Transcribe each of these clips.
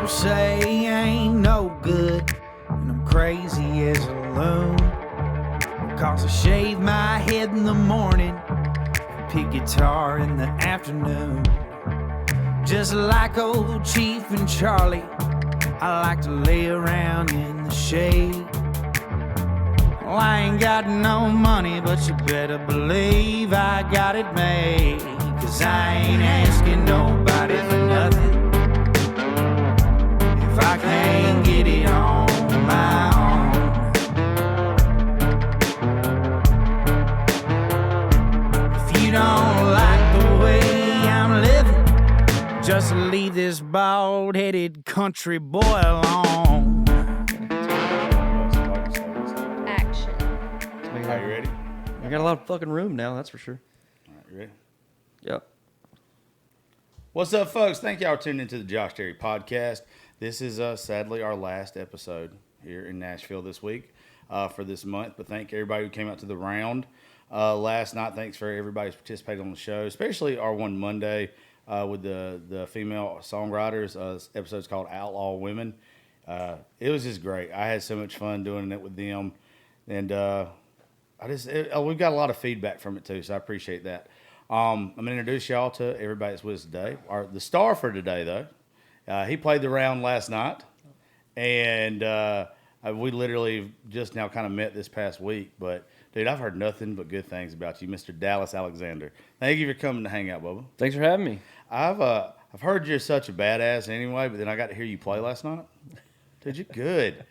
People say I ain't no good, and I'm crazy as a loon. Cause I shave my head in the morning, pick guitar in the afternoon. Just like old Chief and Charlie, I like to lay around in the shade. Well, I ain't got no money, but you better believe I got it made. Cause I ain't asking nobody for nothing if I can't get it on my own. If you don't like the way I'm living, just leave this bald-headed country boy alone. Are you ready? I got a lot of fucking room now, that's for sure. All right, you ready? Yep. What's up, folks? Thank y'all for tuning into the Josh Terry podcast. This is sadly our last episode here in Nashville this week for this month. But thank everybody who came out to the round last night. Thanks for everybody who's participated on the show, especially our one Monday with the female songwriters. Episode's called Outlaw Women. It was just great. I had so much fun doing it with them, and we've got a lot of feedback from it too, so I appreciate that. I'm going to introduce y'all to everybody that's with us today. The star for today, though, he played the round last night, and we literally just now kind of met this past week. But, dude, I've heard nothing but good things about you, Mr. Dallas Alexander. Thank you for coming to hang out, Bubba. Thanks for having me. I've heard you're such a badass anyway, but then I got to hear you play last night. Dude, you're good.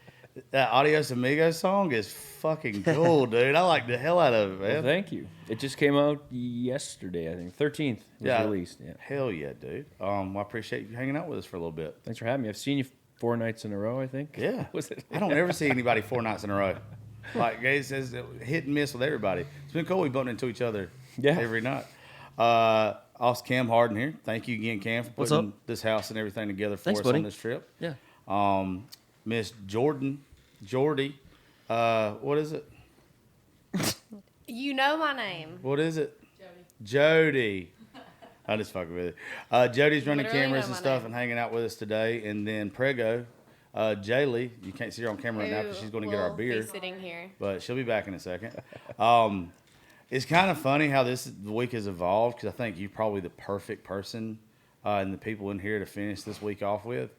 That Adios, Amigo song is fucking cool, dude. I like the hell out of it, man. Well, thank you. It just came out yesterday, I think. 13th was released. Yeah. Hell yeah, dude. I appreciate you hanging out with us for a little bit. Thanks for having me. I've seen you 4 nights in a row, I think. Yeah. Was it? I don't ever see anybody 4 nights in a row. Like, it says hit and miss with everybody. It's been cool. We bumped into each other every night. Also, Cam Harden here. Thank you again, Cam, for putting this house and everything together for us on this trip. Yeah. Miss Jordy, what is it? You know my name. What is it? Jody. I just fucking with it. Jody's running Literally cameras know and my stuff name. and hanging out with us today. And then Prego, Jaylee, you can't see her on camera right now because she's going to get our beer. Be sitting here. But she'll be back in a second. It's kind of funny how the week has evolved because I think you're probably the perfect person and the people in here to finish this week off with.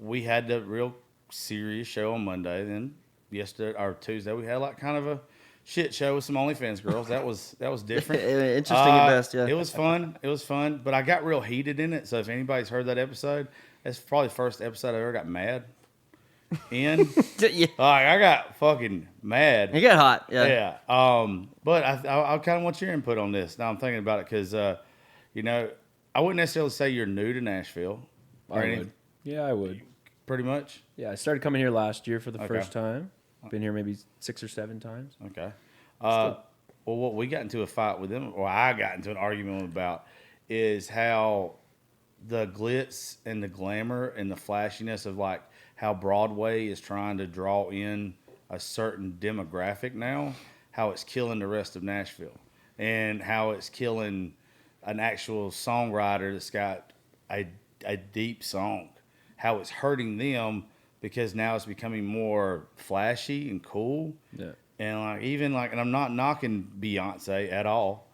We had the real serious show on Monday. Then yesterday or Tuesday, we had like kind of a shit show with some OnlyFans girls. That was different. Interesting at best, yeah. It was fun. But I got real heated in it. So if anybody's heard that episode, that's probably the first episode I ever got mad in. Yeah. I got fucking mad. You got hot, yeah. Yeah. But I kind of want your input on this. Now I'm thinking about it because, I wouldn't necessarily say you're new to Nashville. I would. Yeah, I would. Pretty much? Yeah, I started coming here last year for the first time. Been here maybe 6 or 7 times. Okay. Well, what we got into a fight with them, or I got into an argument about, is how the glitz and the glamour and the flashiness of like how Broadway is trying to draw in a certain demographic now, how it's killing the rest of Nashville, and how it's killing an actual songwriter that's got a deep song, how it's hurting them because now it's becoming more flashy and cool. Yeah. And and I'm not knocking Beyonce at all.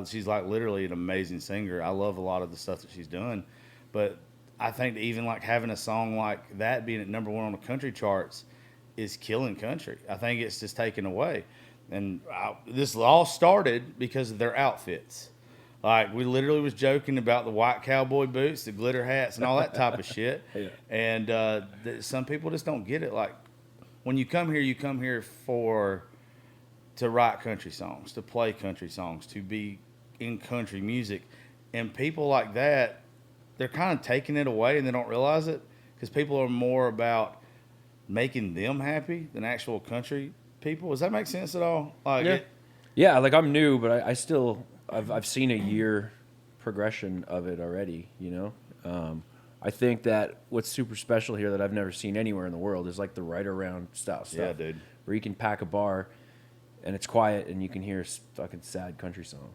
She's like literally an amazing singer. I love a lot of the stuff that she's done, but I think that even like having a song like that being at #1 on the country charts is killing country. I think it's just taken away. And this all started because of their outfits. Like, we literally was joking about the white cowboy boots, the glitter hats, and all that type of shit. Yeah. And some people just don't get it. Like, when you come here to write country songs, to play country songs, to be in country music. And people like that, they're kind of taking it away and they don't realize it because people are more about making them happy than actual country people. Does that make sense at all? Like, Yeah, like I'm new, but I still... I've seen a year progression of it already, I think that what's super special here that I've never seen anywhere in the world is like the right around style stuff. Yeah, dude. Where you can pack a bar and it's quiet and you can hear a fucking sad country song.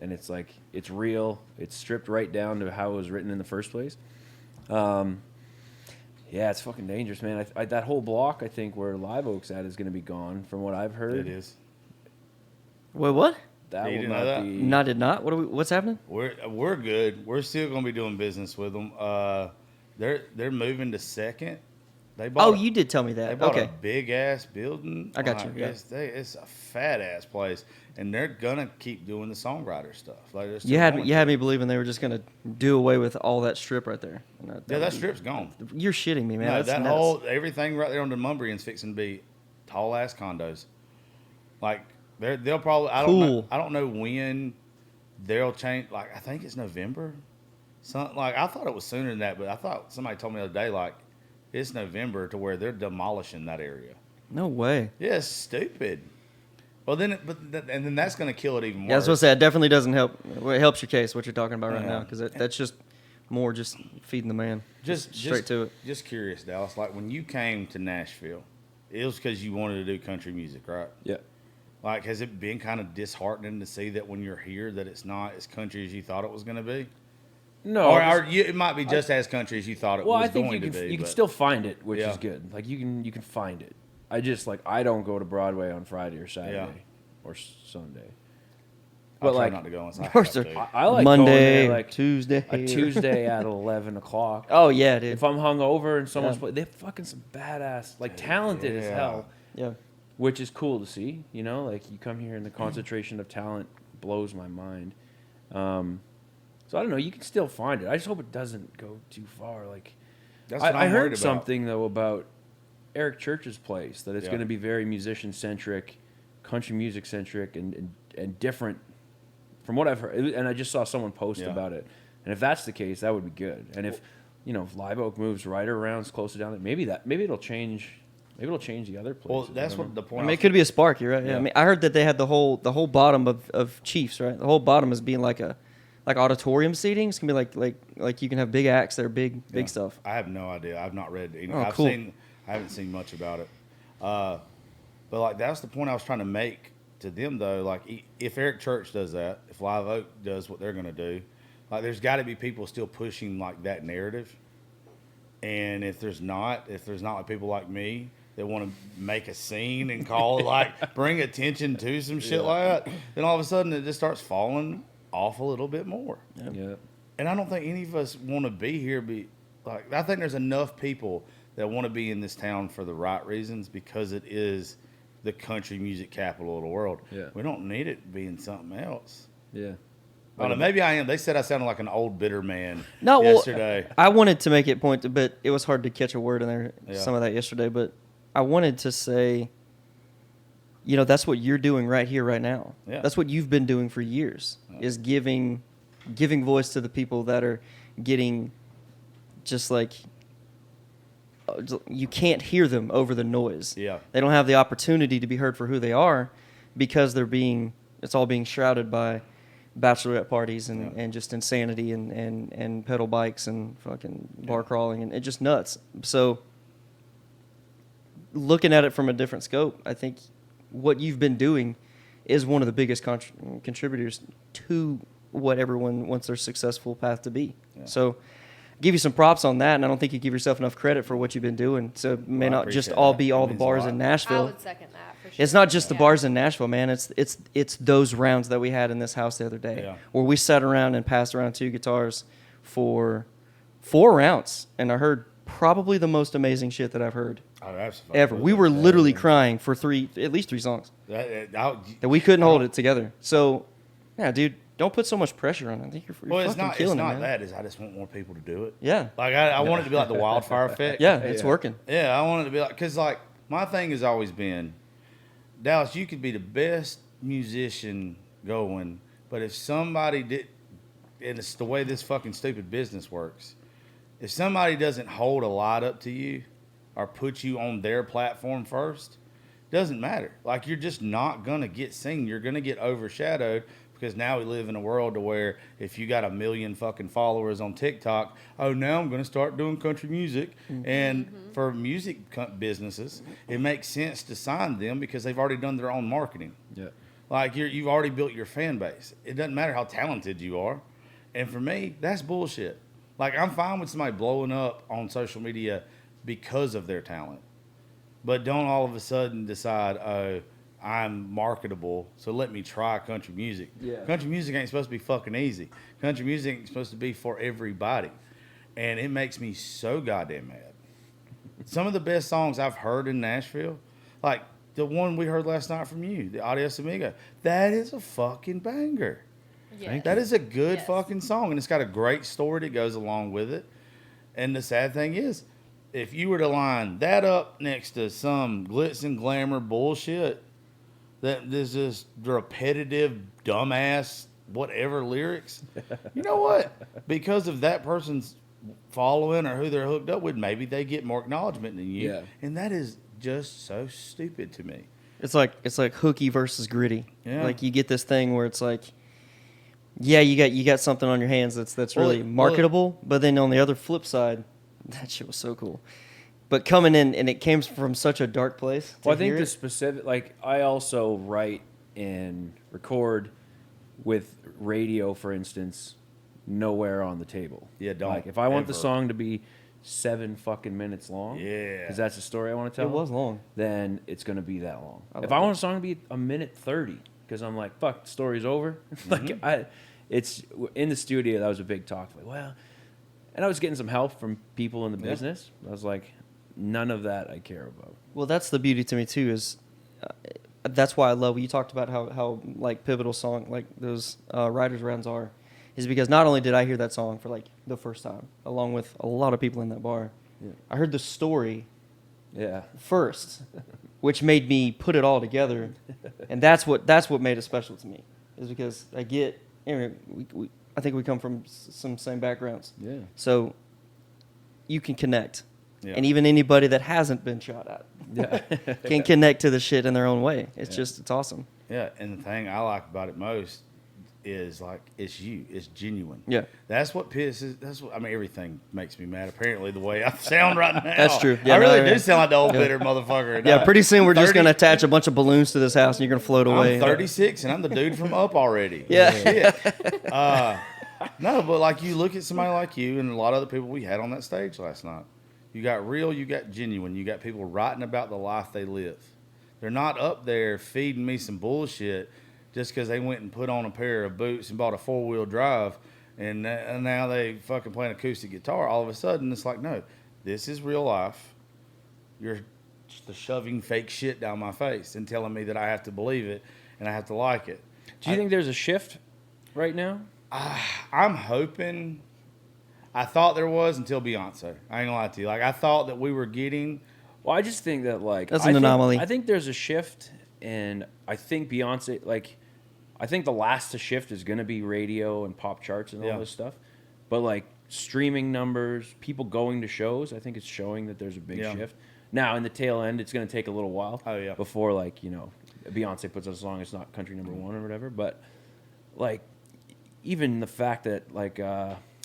And it's like, it's real. It's stripped right down to how it was written in the first place. Yeah, it's fucking dangerous, man. That whole block, I think, where Live Oak's at is going to be gone, from what I've heard. It is. Wait, what? That You will didn't know not that? be. No, I did not. What's happening? We're good. We're still going to be doing business with them. They're moving to Second. They bought. Oh, you did tell me They that. bought Okay. a big ass building. I got you, yeah. It's a fat ass place, and they're gonna keep doing the songwriter stuff. Like they're still You had going you to. had me believing they were just gonna do away with all that strip right there. And Yeah, would that be- strip's gone. You're shitting me, man. No, That's that nuts. whole everything right there on the Mumbrian's fixing to be tall ass condos. Like they'll probably Cool. I don't know when they'll change. Like I think it's November. Something like I thought it was sooner than that, but I thought somebody told me the other day like it's November to where they're demolishing that area. No way. Yeah, it's stupid. Well, then and then that's going to kill it even more. Yeah, I was supposed to say it definitely doesn't help. Well, it helps your case what you're talking about right Yeah. now because that's just more just feeding the man. Straight to it. Just curious, Dallas. Like when you came to Nashville, it was because you wanted to do country music, right? Yeah. Like, has it been kind of disheartening to see that when you're here that it's not as country as you thought it was going to be? No. Or it might be just as country as you thought it well, was I think going you to can be. you can but- still find it, which Yeah. is good. Like you can find it. I just I don't go to Broadway on Friday or Saturday or Sunday. I'll But try like not to go unless I course have they're- to. I like Monday, going there, like Tuesday. a Tuesday at 11:00. Oh yeah, dude. If I'm hungover and someone's Yeah. play, they're fucking some badass, talented as Yeah. hell, Yeah. which is cool to see. You know, like you come here and the concentration of talent blows my mind. So I don't know. You can still find it. I just hope it doesn't go too far. Like That's what I I'm worried heard about. something though about Eric Church's place that it's Yeah. going to be very musician centric, country music centric, and different from what I've heard. And I just saw someone post Yeah. about it. And if that's the case, that would be good. And if if Live Oak moves right around, it's closer down, maybe it'll change. Maybe it'll change the other places. Well, I that's don't what know. the point. I mean, it could be a spark. You're right. Yeah. Yeah. I mean, I heard that they had the whole bottom of Chiefs, right? The whole bottom is being like auditorium seating. It's gonna be like you can have big acts that are big stuff. I have no idea. I've not read any. Oh, I've cool. I haven't seen much about it. But like that's the point I was trying to make to them though. Like if Eric Church does that, if Live Oak does what they're going to do, like there's got to be people still pushing like that narrative. And if there's not like people like me that want to make a scene and call like bring attention to some shit like that, then all of a sudden it just starts falling off a little bit more. Yeah. And I don't think any of us want to be here. I think there's enough people that want to be in this town for the right reasons because it is the country music capital of the world. Yeah. We don't need it being something else. Yeah. I don't know, maybe I am. They said I sounded like an old bitter man No, well, yesterday. I wanted to make it point, but it was hard to catch a word in there. Yeah. Some of that yesterday, but I wanted to say, that's what you're doing right here, right now. Yeah. That's what you've been doing for years. Yeah. Is giving voice to the people that are getting just like you can't hear them over the noise. Yeah. They don't have the opportunity to be heard for who they are because it's all being shrouded by bachelorette parties and, Yeah. and just insanity and pedal bikes and fucking bar crawling and it's just nuts. So looking at it from a different scope, I think what you've been doing is one of the biggest contributors to what everyone wants their successful path to be. Yeah. So give you some props on that, and I don't think you give yourself enough credit for what you've been doing. So it may Well, I not just appreciate all that. be That all the means a bars lot. in I Nashville. would second that for sure. It's not just the Yeah. bars in Nashville, man. It's those rounds that we had in this house the other day, Yeah. where we sat around and passed around two guitars for 4 rounds, and I heard probably the most amazing shit that I've heard Oh, that's ever. We were literally crying for at least 3 songs that we couldn't hold it together. So, yeah, dude, don't put so much pressure on it. I think you're Well, fucking it's not killing it, not man. that. Is I just want more people to do it. Yeah, Like I want it to be like the wildfire effect. yeah, it's working. Yeah, I want it to be like, because like my thing has always been, Dallas, you could be the best musician going, but if somebody did, and it's the way this fucking stupid business works, if somebody doesn't hold a light up to you or put you on their platform first, doesn't matter. Like you're just not gonna get seen. You're gonna get overshadowed. Because now we live in a world to where if you got 1 million fucking followers on TikTok, oh, now I'm going to start doing country music. And for music businesses, it makes sense to sign them because they've already done their own marketing. Yeah. Like you've already built your fan base. It doesn't matter how talented you are. And for me, that's bullshit. Like, I'm fine with somebody blowing up on social media because of their talent. But don't all of a sudden decide, oh, I'm marketable, so let me try country music. Yeah. Country music ain't supposed to be fucking easy. Country music ain't supposed to be for everybody. And it makes me so goddamn mad. Some of the best songs I've heard in Nashville, like the one we heard last night from you, the Adios, Amigo, that is a fucking banger. Yes. That is a good Yes. fucking song, and it's got a great story that goes along with it. And the sad thing is, if you were to line that up next to some glitz and glamour bullshit, that is just repetitive, dumbass, whatever lyrics, you know what? Because of that person's following or who they're hooked up with, maybe they get more acknowledgement than you. Yeah. And that is just so stupid to me. It's like hooky versus gritty. Yeah. Like you get this thing where it's like, yeah, you got something on your hands that's really marketable, but then on the other flip side, that shit was so cool. But coming in, and it came from such a dark place. Well, I think hear the it. specific, like, I also write and record with radio, for instance, nowhere on the table. Yeah, don't Like, if I want the ever. song to be 7 fucking minutes long, Yeah. because that's the story I want to tell. It was long. Then it's going to be that long. I If like I that. want a song to be a minute 30, because I'm like, fuck, the story's over. Like, it's in the studio. That was a big talk. Like, well, and I was getting some help from people in the business. I was like, none of that I care about. Well, that's the beauty to me too. Is that's why I love what you talked about how like pivotal song like those writers' rounds are, is because not only did I hear that song for like the first time, along with a lot of people in that bar, Yeah. I heard the story Yeah. first, which made me put it all together, and that's what made it special to me, is because I get, anyway, I think we come from some same backgrounds, Yeah. so you can connect, Yeah. and even anybody that hasn't been shot at Yeah. can connect to the shit in their own way. It's Yeah. just, it's awesome. Yeah, and the thing I like about it most is like it's you. It's genuine. Yeah. That's what I mean, everything makes me mad. Apparently, the way I sound right now. That's true. Yeah, I really no, do yeah. sound like the old bitter motherfucker. Yeah, pretty soon we're just 30 gonna attach a bunch of balloons to this house, and you're gonna float away. I'm 36 and I'm the dude from Up already. Yeah. Shit. No, but like you look at somebody like you and a lot of other people we had on that stage last night. You got real, you got genuine, you got people writing about the life they live. They're not up there feeding me some bullshit just because they went and put on a pair of boots and bought a 4-wheel drive and now they fucking play an acoustic guitar. All of a sudden, it's like, no, this is real life. You're just shoving fake shit down my face and telling me that I have to believe it and I have to like it. Do you think there's a shift right now? I'm hoping. I thought there was until Beyonce. I ain't gonna lie to you. Like, I thought that we were getting. Well, I just think that, like, That's an anomaly. I think there's a shift, and I think Beyonce, like, I think the last to shift is going to be radio and pop charts and all Yeah. this stuff. But, like, streaming numbers, people going to shows, I think it's showing that there's a big Yeah. shift. Now, in the tail end, it's going to take a little while. Oh, yeah. Before, like, you know, Beyonce puts out a song, it's not country number one or whatever. But, like, even the fact that, like,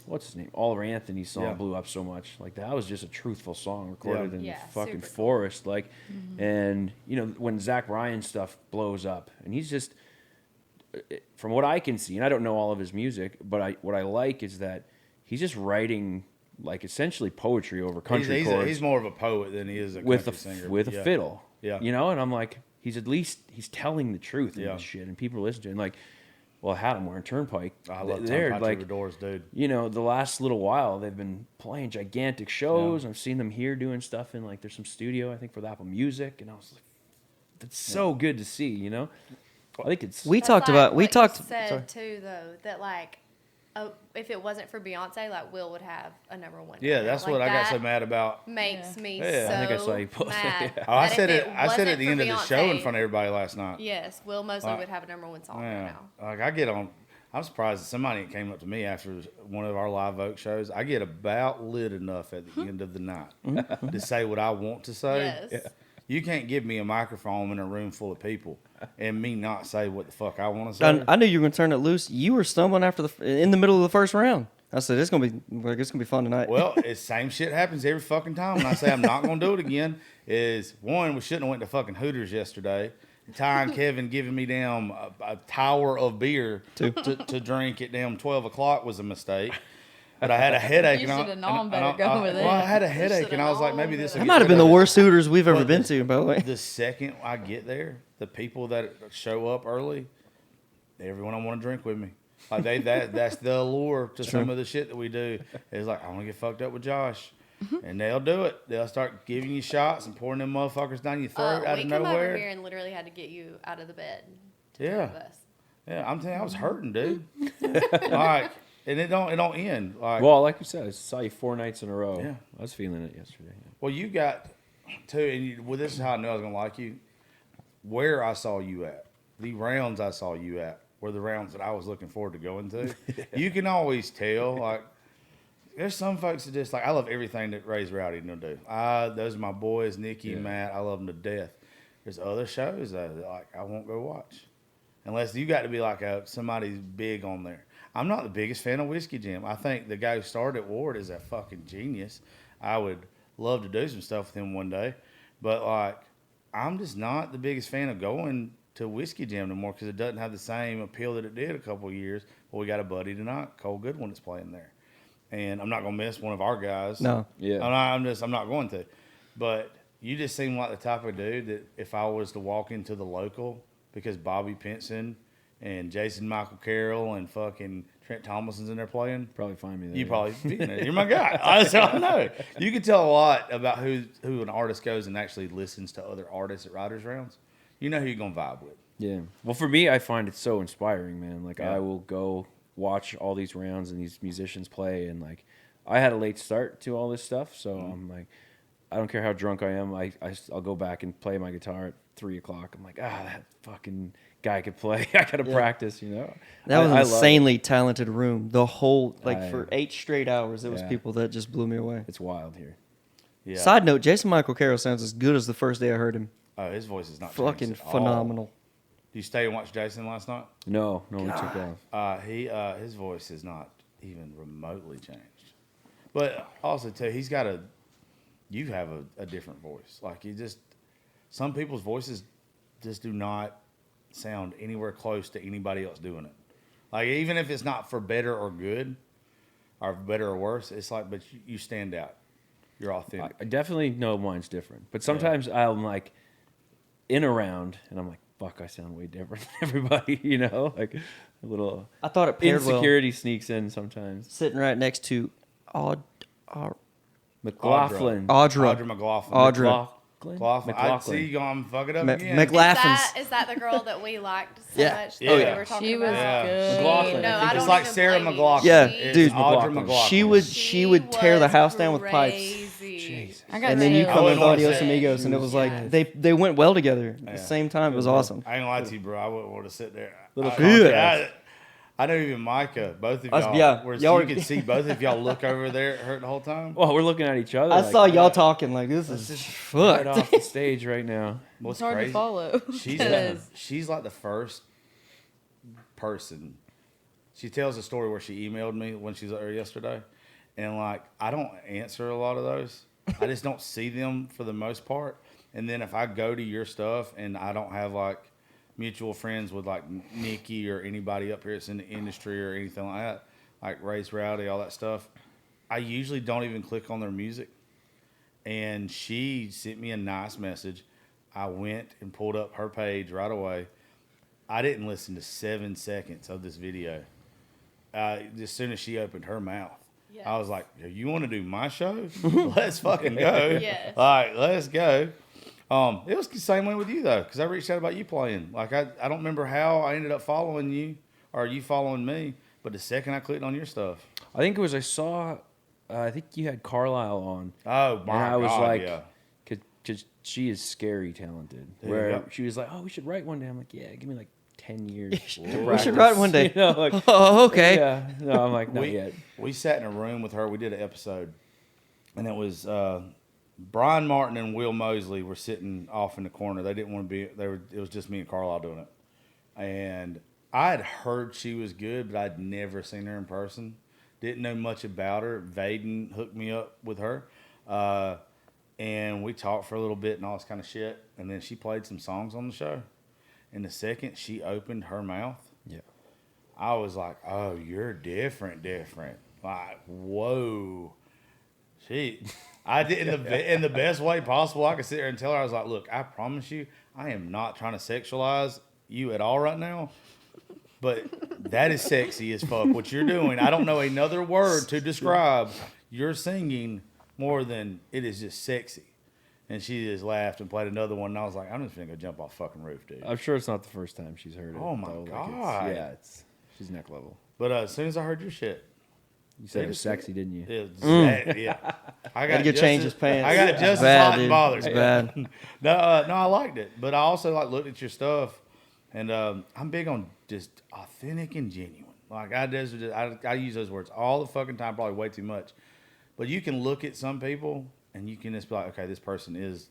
what's his name? Oliver Anthony's song Yeah. blew up so much. Like, that was just a truthful song recorded in Yeah, the fucking super cool. forest. Like, and, you know, when Zach Bryan's stuff blows up, and he's just, from what I can see, and I don't know all of his music, but what I like is that he's just writing, like, essentially poetry over country chords He's more of a poet than he is a with country singer. with Yeah. a fiddle. Yeah. You know, and I'm like, he's telling the truth in Yeah. this shit, and people listen to it. And like, well, I had him wearing Turnpike. I love They're Tom like, Troubadours, dude. you know, the last little while they've been playing gigantic shows. I've seen them here doing stuff in, like, there's some studio, I think, for the Apple Music, and I was like, that's so good to see, you know. I think it's We That's talked like about, we what talked, you said sorry. too, though, that like, if it wasn't for Beyonce, like Will would have a number one. Yeah, right now. that's Like, what I got so that mad about. Makes me Yeah. so I think I saw you post it, mad. yeah. Oh, I that said if it. I said wasn't at the for end of the show in Beyonce, front of everybody last night. Yes, Will Mosley would have a number one song right Yeah. now. Like I get on. I'm surprised that somebody came up to me after one of our live Oak shows. I get about lit enough at the end of the night to say what I want to say. Yes. You can't give me a microphone in a room full of people and me not say what the fuck I want to say. I knew you were gonna turn it loose. You were stumbling in the middle of the first round. I said it's gonna be fun tonight. Well, it's same shit happens every fucking time. When I say I'm not going to do it again, is one, we shouldn't have went to fucking Hooters yesterday. Ty and Kevin giving me damn a tower of beer to drink at damn 12 o'clock was a mistake. But I had a headache. You and I- shoulda known and better I- going there. Well, I had a headache, shoulda and I was like, known maybe this. better. That might have been the worst Hooters we've ever But been the- to, by the way. The second I get there, the people that show up early, everyone I want to drink with me. Like that's the allure to some of the shit that we do. It's like I want to get fucked up with Josh, and they'll do it. They'll start giving you shots and pouring them motherfuckers down your throat out We of come over nowhere. here and literally had to get you out of the bed. To Yeah. drive us. Yeah, I'm telling you, I was hurting, dude. Like, and it don't end. Like, Well, like you said, I saw you 4 nights in a row. Yeah. I was feeling it yesterday. well, you got two, and well, this is how I knew I was gonna like you. Where I saw you at, the rounds I saw you at, were the rounds that I was looking forward to going to. You can always tell, like, there's some folks that just like I love everything that Ray's Rowdy gonna do. Those are my boys, Nikki, Yeah. Matt. I love them to death. There's other shows that like I won't go watch unless you got to be like somebody's big on there. I'm not the biggest fan of Whiskey Jim. I think the guy who started Ward is a fucking genius. I would love to do some stuff with him one day, but like I'm just not the biggest fan of going to Whiskey Jam no more because it doesn't have the same appeal that it did a couple of years. But we got a buddy tonight, Cole Goodwin, that's playing there, and I'm not gonna miss one of our guys. No. Yeah. I'm not going to. But you just seem like the type of dude that if I was to walk into the local, because Bobby Pinson and Jason Michael Carroll and fucking Trent Thomason's in there playing, Probably find me there. you probably be in there. You're my guy. That's all I know. You can tell a lot about who an artist goes and actually listens to other artists at Riders Rounds. You know who you're gonna vibe with. Yeah. Well, for me, I find it so inspiring, man. Like, Yeah. I will go watch all these rounds and these musicians play, and like, I had a late start to all this stuff, so I'm like, I don't care how drunk I am. I'll go back and play my guitar at 3 o'clock. I'm like, that fucking guy could play. I gotta practice, you know. That was an I love it. insanely talented room. The whole, I- for 8 straight hours, there was Yeah. people that just blew me away. It's wild here. Yeah. Side note, Jason Michael Carroll sounds as good as the first day I heard him. Oh, his voice is not Fucking changed at all. phenomenal. Did you stay and watch Jason last night? No, we took off. His voice is not even remotely changed. But also too, you have a different voice. Like some people's voices just do not sound anywhere close to anybody else doing it. Like even if it's not for better or good, or better or worse, it's like, but you stand out. You're authentic. I definitely know mine's different, but sometimes I'm like in a round, and I'm like, fuck, I sound way different than everybody, you know? Like, a little I thought it paired well. insecurity sneaks in sometimes. Sitting right next to McLaughlin. Audra. McLaughlin. Audra. McLaughlin. I see you gonna fuck it up again. McLaughlin's. Is that the girl that we liked so Yeah. much that Oh, we yeah. were talking She was about? Yeah. good. McLaughlin. No, I I think don't it's like even Sarah blame you. McLaughlin. Yeah, It's dude. Audra McLaughlin. She would tear the house down with pipes. Crazy. I got And then you chills. come with wouldn't wanna Adios say- Amigos, and it was like Yes. they went well together at Yeah. the same time. It was awesome. I ain't gonna lie to you, bro. I wouldn't want to sit there. Little I- contrast. I know even Micah, both of Us- y'all, yeah, where y'all you were- could see both of y'all look over there at her the whole time. Well, we're looking at each other. I like, saw y'all talking like this is right fucked. off the stage right now. What's It's hard crazy? to follow. She's like the first person. She tells a story where she emailed me when she was there yesterday, and like I don't answer a lot of those. I just don't see them for the most part. And then if I go to your stuff and I don't have like mutual friends with like Nikki or anybody up here that's in the industry or anything like that, like Ray's Rowdy, all that stuff, I usually don't even click on their music. And she sent me a nice message. I went and pulled up her page right away. I didn't listen to 7 seconds of this video. As soon as she opened her mouth, Yes. I was like, you want to do my show? Let's fucking go. Yes. All right, let's go. It was the same way with you, though, because I reached out about you playing. Like, I don't remember how I ended up following you or you following me, but the second I clicked on your stuff. I think it was I saw. I think you had Carlisle on. Oh, And my I was God, like, yeah. because she is scary talented. There you Where go. she was like, "Oh, we should write one day." I'm like, "Yeah, give me like 10 years." to We should practice." write one day. You know, like, Oh, okay. yeah. No, I'm like, not yet. We sat in a room with her. We did an episode, and it was Brian Martin and Will Mosley were sitting off in the corner. They didn't want to be. It was just me and Carlisle doing it, and I had heard she was good, but I'd never seen her in person. Didn't know much about her. Vaden hooked me up with her, and we talked for a little bit and all this kind of shit. And then she played some songs on the show. And the second she opened her mouth, Yeah. I was like, "Oh, you're different." Like, whoa. I did in the best way possible. I could sit there and tell her, I was like, look, I promise you, I am not trying to sexualize you at all right now. But that is sexy as fuck. What you're doing, I don't know another word to describe your singing more than it is just sexy. And she just laughed and played another one. And I was like, I'm just going to go jump off the fucking roof, dude. I'm sure it's not the first time she's heard it. Oh, my though. God. She's neck level. But as soon as I heard your shit, You said it was sexy, didn't you? yeah. I got Gotta get change his pants. I got just as Bad, hot and dude. bothered. It's bad. No, I liked it, but I also like looked at your stuff, and I'm big on just authentic and genuine. Like I use those words all the fucking time, probably way too much. But you can look at some people and you can just be like, okay, this person is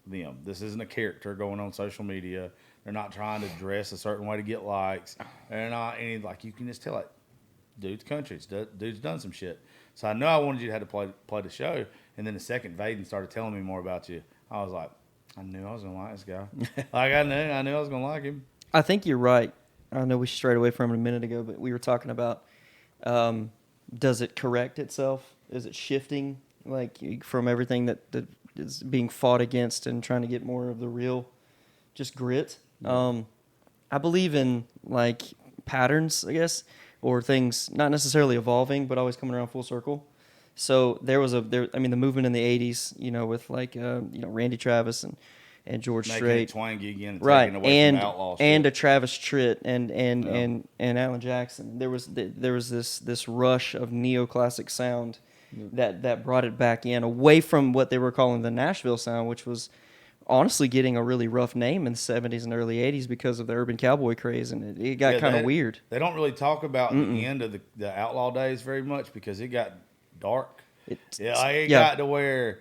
them. This isn't a character going on social media. They're not trying to dress a certain way to get likes. They're not any like you can just tell like, dude's country, dude's done some shit. So I know I wanted you to have to play the show, and then the second Vaden started telling me more about you, I was like, I knew I was gonna like this guy. Like I knew I was gonna like him. I think you're right. I know we strayed away from it a minute ago, but we were talking about does it correct itself? Is it shifting like from everything that is being fought against and trying to get more of the real, just grit? I believe in like patterns, I guess, or things not necessarily evolving, but always coming around full circle. So the movement in the '80s, with like Randy Travis and George Making Strait, it twangy again, and right, taking away from outlaw shit. and a Travis Tritt and Alan Jackson. There was this rush of neoclassic sound that brought it back in, away from what they were calling the Nashville sound, which was honestly getting a really rough name in the '70s and early '80s because of the urban cowboy craze, and it got kind of weird. They don't really talk about the end of the outlaw days very much because it got dark. It got to where.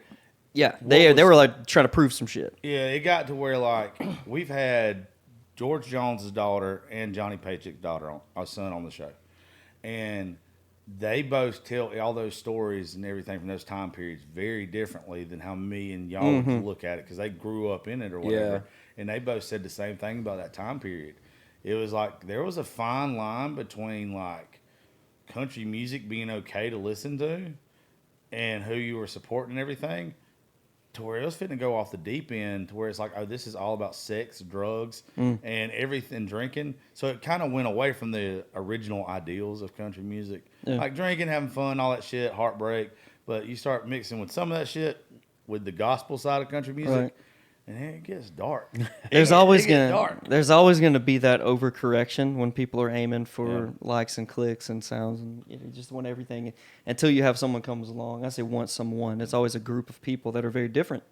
Yeah, they were like trying to prove some shit. Yeah, it got to where like we've had George Jones's daughter and Johnny Paycheck's daughter, our son, on the show, and they both tell all those stories and everything from those time periods very differently than how me and y'all would look at it because they grew up in it or whatever. Yeah. And they both said the same thing about that time period. It was like there was a fine line between like country music being okay to listen to and who you were supporting and everything, to where it was fitting to go off the deep end, to where it's like, oh, this is all about sex, drugs, and everything, drinking. So it kind of went away from the original ideals of country music. Yeah. Like drinking, having fun, all that shit, heartbreak. But you start mixing with some of that shit with the gospel side of country music, right, and then it gets dark. There's always gonna be that overcorrection when people are aiming for likes and clicks and sounds, and you just want everything until you have someone comes along. I say want someone. It's always a group of people that are very different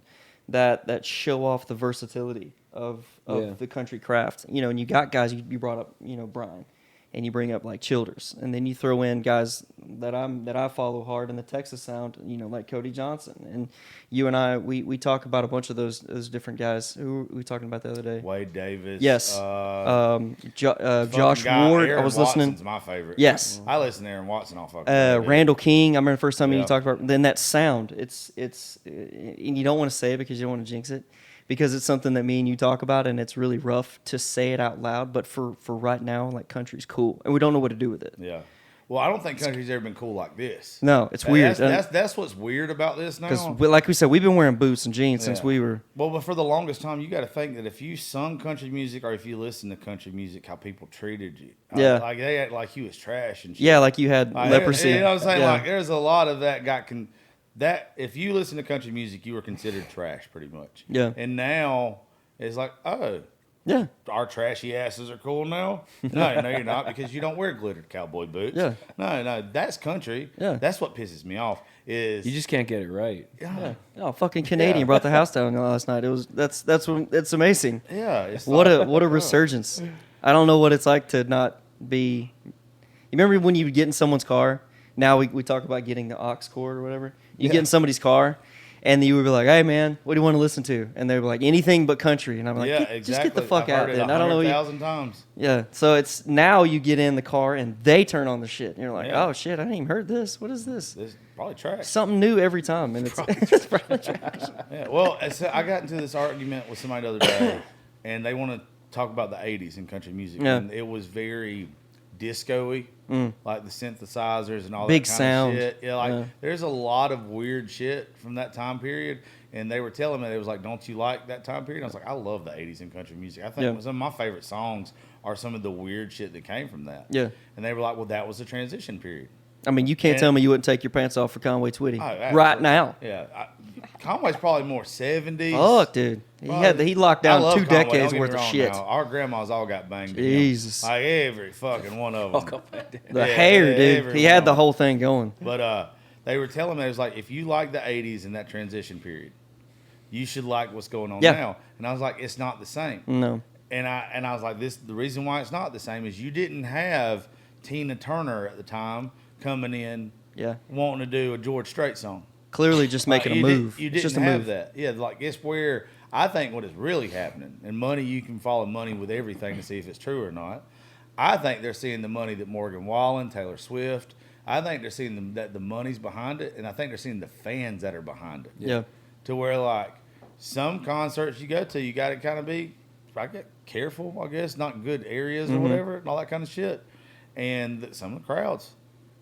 that show off the versatility of the country craft. And you got guys you brought up, Brian, and you bring up like Childers, and then you throw in guys that I follow hard in the Texas sound, like Cody Johnson, and you and I we talk about a bunch of those different guys. Who were we talking about the other day? Wade Davis. Yes. Josh Ward. Aaron I was Watson's listening. my favorite. Yes. I listen to Aaron Watson all fucking Randall King. I remember the first time you talked about. Then that sound. It's and you don't want to say it because you don't want to jinx it, because it's something that me and you talk about, and it's really rough to say it out loud. But for right now, like, country's cool, and we don't know what to do with it. Yeah. Well, I don't think country's ever been cool like this. No, it's weird. That's what's weird about this now. Because, like we said, we've been wearing boots and jeans since we were. Well, but for the longest time, you got to think that if you sung country music or if you listened to country music, how people treated you. Yeah. Like they act like you was trash and shit. Yeah, like you had leprosy. You know what I'm saying? Yeah. Like there's a lot of that that if you listen to country music, you were considered trash pretty much. Yeah. And now it's like, oh. Yeah. Our trashy asses are cool now? No, you're not, because you don't wear glittered cowboy boots. Yeah. No, that's country. Yeah. That's what pisses me off. Is You just can't get it right. Yeah. Oh, fucking Canadian brought the house down last night. It's amazing. Yeah. It's what a resurgence. I don't know what it's like to not be. You remember when you would get in someone's car? Now we talk about getting the aux cord or whatever. You get in somebody's car, and you would be like, "Hey man, what do you want to listen to?" And they'd be like, "Anything but country." And I'm like, exactly. "Just get the fuck I've out heard there." it I don't know. 100,000 times. Yeah. So it's now you get in the car and they turn on the shit, and you're like, Yeah. "Oh shit, I didn't even heard this. What is this?" This is probably trash. Something new every time, and it's probably trash. Yeah. Well, I got into this argument with somebody the other day, and they want to talk about the '80s in country music, Yeah. and it was very disco-y, like the synthesizers and all Big that kind sound. of shit. Yeah, there's a lot of weird shit from that time period. And they were telling me, they was like, don't you like that time period? And I was like, I love the 80s in country music. I think some of my favorite songs are some of the weird shit that came from that. Yeah. And they were like, well, that was a transition period. I mean, you can't tell me you wouldn't take your pants off for Conway Twitty Oh, right now. Yeah. Conway's probably more 70s. Fuck, dude. He locked down I love 2 Conway, decades don't get worth me of wrong shit. now. Our grandmas all got banged. Jesus. Like every fucking one of them. The hair, dude. He had the whole thing going. But they were telling me, it was like, if you like the 80s and that transition period, you should like what's going on now. And I was like, it's not the same. No. And I was like, the reason why it's not the same is you didn't have Tina Turner at the time coming in wanting to do a George Strait song. Clearly just making a move. You It's didn't just a have move. that. Yeah, like it's where I think what is really happening, and money, you can follow money with everything to see if it's true or not. I think they're seeing the money that Morgan Wallen, Taylor Swift, I think they're seeing that the money's behind it, and I think they're seeing the fans that are behind it. Yeah. To where, like, some concerts you go to, you got to kind of be, I get careful, I guess, not in good areas or whatever, and all that kind of shit. And some of the crowds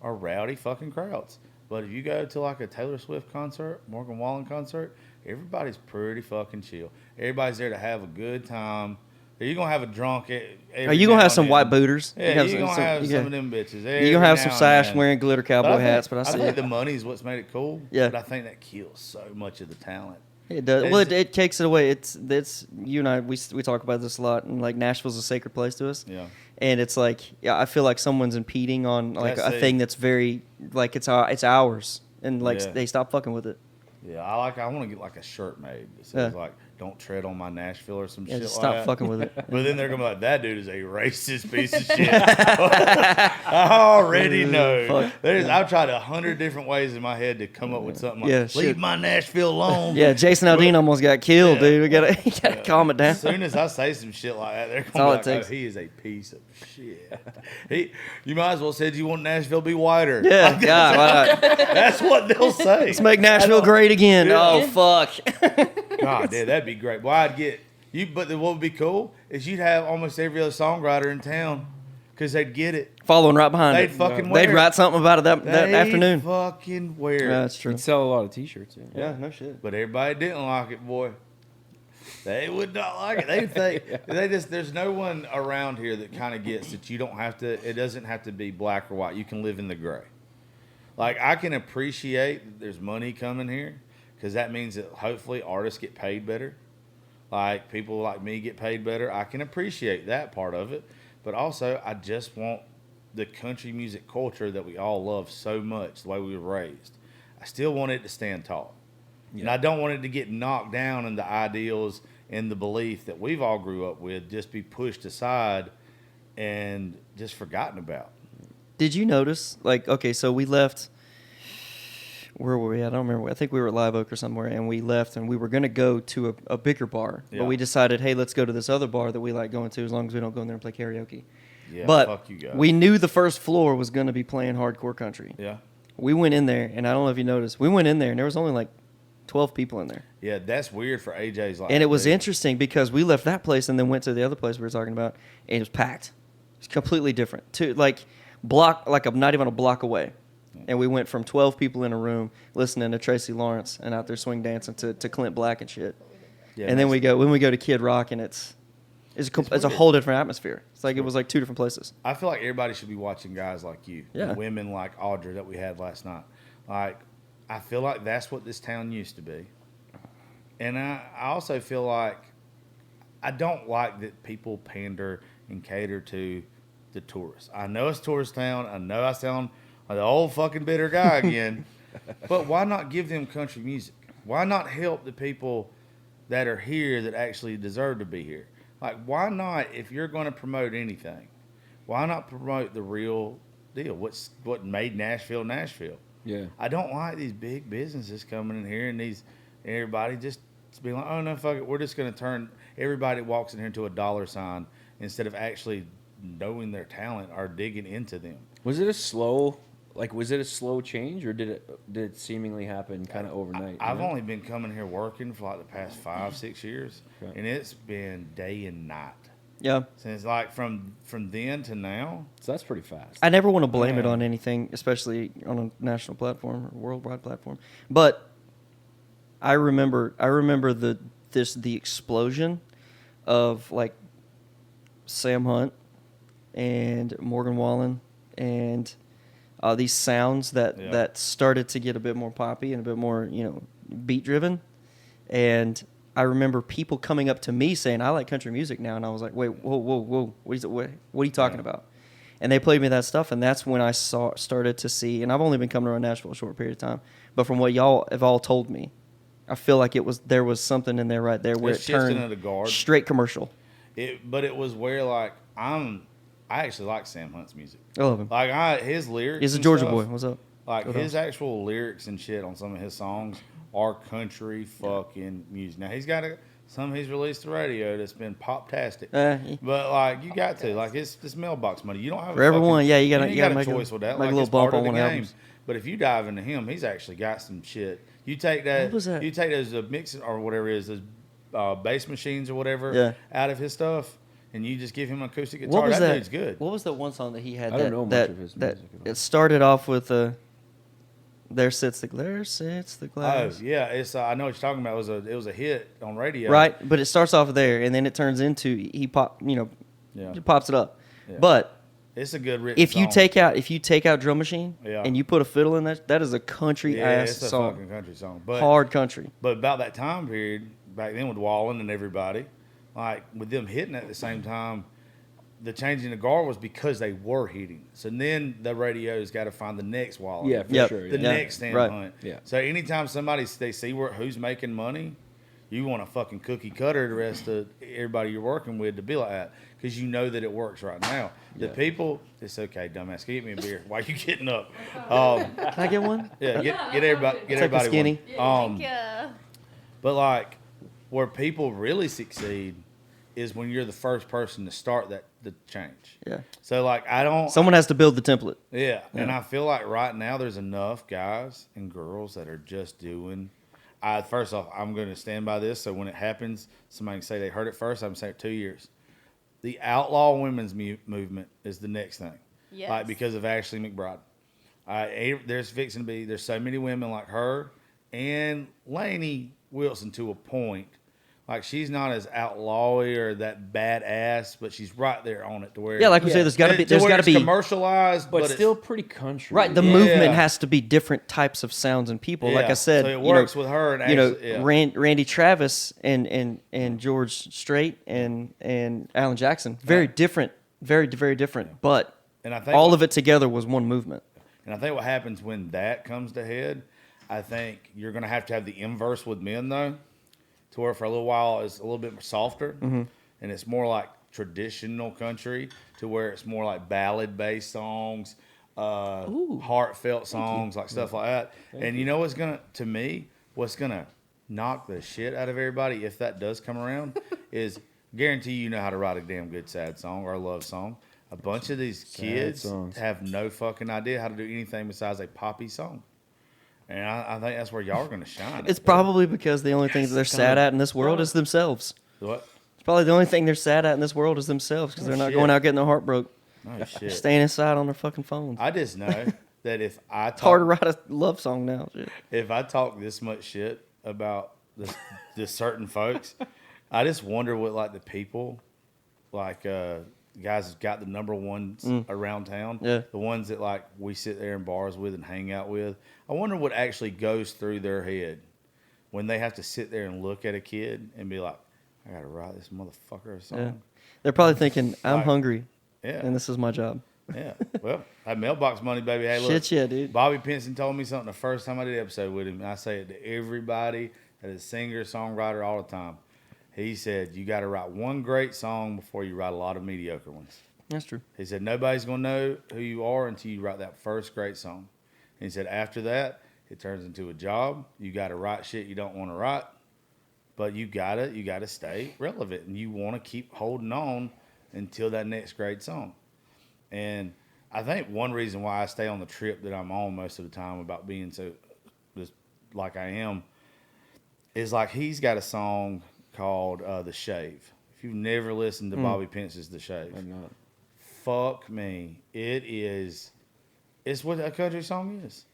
are rowdy fucking crowds. But if you go to, like, a Taylor Swift concert, Morgan Wallen concert, everybody's pretty fucking chill. Everybody's there to have a good time. You're going to have a drunk. Are you going to have some white booters? Yeah, you're going to have some of them bitches. You're going to have some sash wearing glitter cowboy hats, but I see think it. the money's what's made it cool. Yeah. But I think that kills so much of the talent. It does. Well, it takes it away. It's you and I, we talk about this a lot, and like Nashville's a sacred place to us. Yeah. And it's like, I feel like someone's impeding on like a thing that's very like it's ours, and like they stop fucking with it. Yeah, I want to get like a shirt made that says like "Don't tread on my Nashville" or some shit just like stop that. fucking with it. But then they're gonna be like, "That dude is a racist piece of shit." I already know. I've tried 100 different ways in my head to come up with something like, "Leave my Nashville alone." Yeah, Jason Aldean almost got killed, dude. We gotta calm it down. As soon as I say some shit like that, they're gonna be like, "Oh, he is a piece of shit." You might as well said you want Nashville to be whiter. Yeah, Like, God, that's what they'll say. let's make Nashville great again. Oh fuck. God, dude, that'd be great. Well, I'd get you. But what would be cool is you'd have almost every other songwriter in town because they'd get it. Following right behind They'd it. fucking wear They'd it. wite something about it that afternoon. Fucking wear it. Yeah, that's true. You'd sell a lot of T-shirts. Yeah, no shit. But everybody didn't like it, boy. They would not like it. They think there's no one around here that kind of gets that you don't have to. It doesn't have to be black or white. You can live in the gray. Like I can appreciate that there's money coming here because that means that hopefully artists get paid better. Like people like me get paid better. I can appreciate that part of it, but also I just want the country music culture that we all love so much, the way we were raised. I still want it to stand tall. Yeah. And I don't want it to get knocked down and the ideals and the belief that we've all grew up with just be pushed aside and just forgotten about. Did you notice, like, okay, so we left, where were we? I don't remember. I think we were at Live Oak or somewhere, and we left, and we were going to go to a bigger bar. Yeah. But we decided, hey, let's go to this other bar that we like going to as long as we don't go in there and play karaoke. Yeah, but fuck you guys. we knew the first floor was going to be playing hardcore country. Yeah. We went in there, and I don't know if you noticed, we went in there, and there was only like 12 people in there. Yeah, that's weird for AJ's life. And it was interesting because we left that place and then went to the other place we were talking about, and it was packed. It's completely different. Not even a block away. And we went from 12 people in a room listening to Tracy Lawrence and out there swing dancing to Clint Black and shit. Yeah, and then when we go to Kid Rock, and it's a whole different atmosphere. It's like it was like two different places. I feel like everybody should be watching guys like you, Yeah. women like Audrey that we had last night. Like, I feel like that's what this town used to be. And I also feel like I don't like that people pander and cater to the tourists. I know it's tourist town. I know I sound like the old fucking bitter guy again. But why not give them country music? Why not help the people that are here that actually deserve to be here? Like, why not, if you're going to promote anything, why not promote the real deal? What made Nashville, Nashville? Yeah. I don't like these big businesses coming in here and everybody just being like, oh, no, fuck it. We're just going to turn everybody that walks in here into a dollar sign instead of actually knowing their talent or digging into them. Was it a slow change, or did it seemingly happen kind of overnight? I've only been coming here working for like the past 5-6 years, and it's been day and night. Yeah. Since like from then to now. So that's pretty fast. I never want to blame it Yeah. on anything, especially on a national platform or worldwide platform. But I remember the explosion of like Sam Hunt and Morgan Wallen and these sounds that started to get a bit more poppy and a bit more, beat driven. And I remember people coming up to me saying, "I like country music now," and I was like, "Wait, whoa, what are you talking about?" And they played me that stuff, and that's when I started to see. And I've only been coming around Nashville a short period of time, but from what y'all have all told me, I feel like there was something in there right there where It's it shifting turned of the guard. straight commercial. But it was where like I actually like Sam Hunt's music. I love him. Like his lyrics. He's a and Georgia stuff, boy. What's up? Like Go his Dogs. actual lyrics and shit on some of his songs are country fucking music. Now he's got some he's released to radio that's been pop-tastic. But like you got to like it's this mailbox money. You don't have For everyone, yeah, you gotta got a make choice with that. make Like a little it's part bump of on the one of the game. albums. But if you dive into him, he's actually got some shit. You take that. What was that? You take those mixing or whatever it is, those bass machines or whatever Yeah. out of his stuff, and you just give him an acoustic guitar. What was that that? dude's good. What was that one song that he had? I don't know much of his music at all. It started off with there sits the Oh glass. yeah, it's I know what you're talking about. It was a hit on radio. Right, but it starts off there, and then it turns into he pops it up. Yeah. But It's a good written if you song. take out drum machine Yeah. and you put a fiddle in that is a country Yeah, ass it's a song, fucking country song. But hard country. But about that time period, back then with Wallen and everybody, like with them hitting at the same time, the changing the guard was because they were hitting. So then the radio's got to find the next Wallen. Yeah, for Yep. sure. The Yeah. next Sam right. Hunt. Yeah. So anytime they see who's making money, you want a fucking cookie cutter the rest of everybody you're working with to be like that because you know that it works right now. The Yeah. people, it's okay, dumbass. Get me a beer. Why you getting up? Can Can I get one? Yeah, get everybody. Get Take a everybody skinny. one. Thank ya. But like, where people really succeed is when you're the first person to start the change. Yeah. So like, Someone has to build the template. Yeah, and I feel like right now there's enough guys and girls that are just doing. First off, I'm going to stand by this. So when it happens, somebody can say they heard it first. I'm saying 2 years. The outlaw women's movement is the next thing. Yes. Like because of Ashley McBride. There's so many women like her and Lainey Wilson to a point. Like she's not as outlawy or that badass, but she's right there on it to where Yeah, like we say, there's got to be commercialized, But it's still pretty country. right. The Yeah. movement has to be different types of sounds and people. Like Yeah. I said, So it works with her and actually, yeah. Randy Travis and George Strait and Alan Jackson, very different, very very different. But And I think all of it together was one movement. And I think what happens when that comes to head, I think you're going to have the inverse with men, though, to where for a little while it's a little bit softer, and it's more like traditional country, to where it's more like ballad-based songs, heartfelt songs, like stuff like that. And you know what's going to knock the shit out of everybody if that does come around is guarantee you know how to write a damn good sad song or a love song. A bunch of these kids songs. have no fucking idea how to do anything besides a poppy song. And I think that's where y'all are going to shine. It's probably because the only thing that they're sad at in this world is themselves. What? It's probably the only thing they're sad at in this world is themselves because they're not shit. going out getting their heart broke, Oh, shit. staying inside on their fucking phones. I just know that if I It's hard to talk, write a love song now. Shit. if I talk this much shit about this certain folks, I just wonder what like the people, like guys that got the number ones around town, Yeah. the ones that like we sit there in bars with and hang out with. I wonder what actually goes through their head when they have to sit there and look at a kid and be like, I gotta write this motherfucker a song. Yeah. They're probably thinking, I'm Like, hungry Yeah. and this is my job. Yeah. Well, that mailbox money, baby. Hey, look. Shit, yeah, dude. Bobby Pinson told me something the first time I did an episode with him. And I say it to everybody that is a singer, songwriter all the time. He said, you got to write one great song before you write a lot of mediocre ones. That's true. He said, nobody's going to know who you are until you write that first great song. And he said, after that, it turns into a job. You got to write shit you don't want to write. But you gotta stay relevant. And you want to keep holding on until that next great song. And I think one reason why I stay on the trip that I'm on most of the time about being so just like I am is like he's got a song called The Shave. If you've never listened to Bobby Pence's The Shave, I'm not. fuck me. It's what a country song is.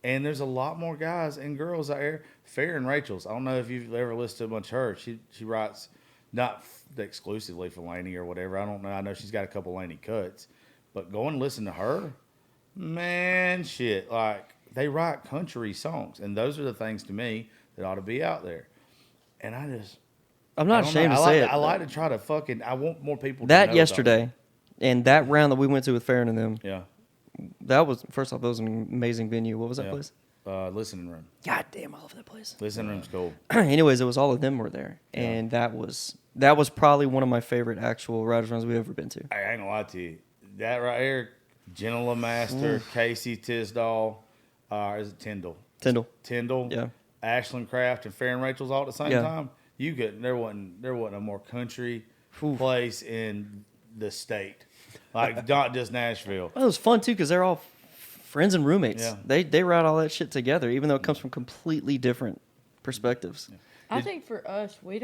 And there's a lot more guys and girls out there. Fair and Rachel's. I don't know if you've ever listened to a bunch of her. She writes not exclusively for Laney or whatever. I don't know. I know she's got a couple Laney cuts. But go and listen to her. Man, shit. Like, they write country songs. And those are the things to me that ought to be out there. And I'm not I don't know. ashamed to say it. I like to try to fucking. I want more people to That know yesterday, and that round that we went to with Farron and them, about it. that was, first off, that was an amazing venue. What was that Yeah. place? Listening room. God damn, I love that place. Listening room's cool. Anyways, it was all of them were there, and that was probably one of my favorite actual Riders runs we've ever been to. I ain't gonna lie to you. That right here, Jenna LeMaster, Casey Tisdall, is it Tyndall? Tyndall. Yeah. Ashland Craft and Fair and Rachel's all at the same Yeah. time. You could there wasn't a more country place in the state. Like not just Nashville. Well, it was fun too because they're all friends and roommates. Yeah. They write all that shit together, even though it comes from completely different perspectives. I think for us, we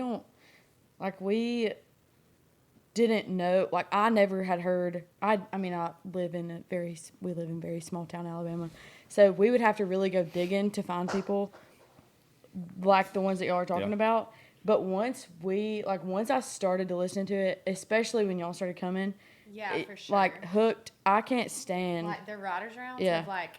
didn't know, like I never had heard, we live in very small town Alabama. So we would have to really go digging to find people like the ones that y'all are talking about. But once I started to listen to it, especially when y'all started coming, Yeah, it, for sure. like hooked, I can't stand. Like the Riders rounds Yeah. have like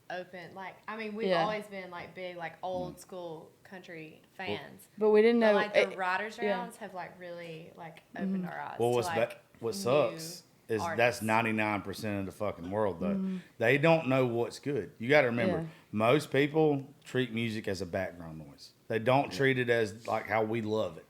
opened. Like we've Yeah. always been like big like old school country fans. But we didn't But know. like the it- Riders yeah. rounds have like really like opened our eyes. Well, to, what's like, what new sucks is that's artists. 99% of the fucking world though. They don't know what's good. You got to remember, Yeah. most people treat music as a background noise. They don't treat it as like how we love it.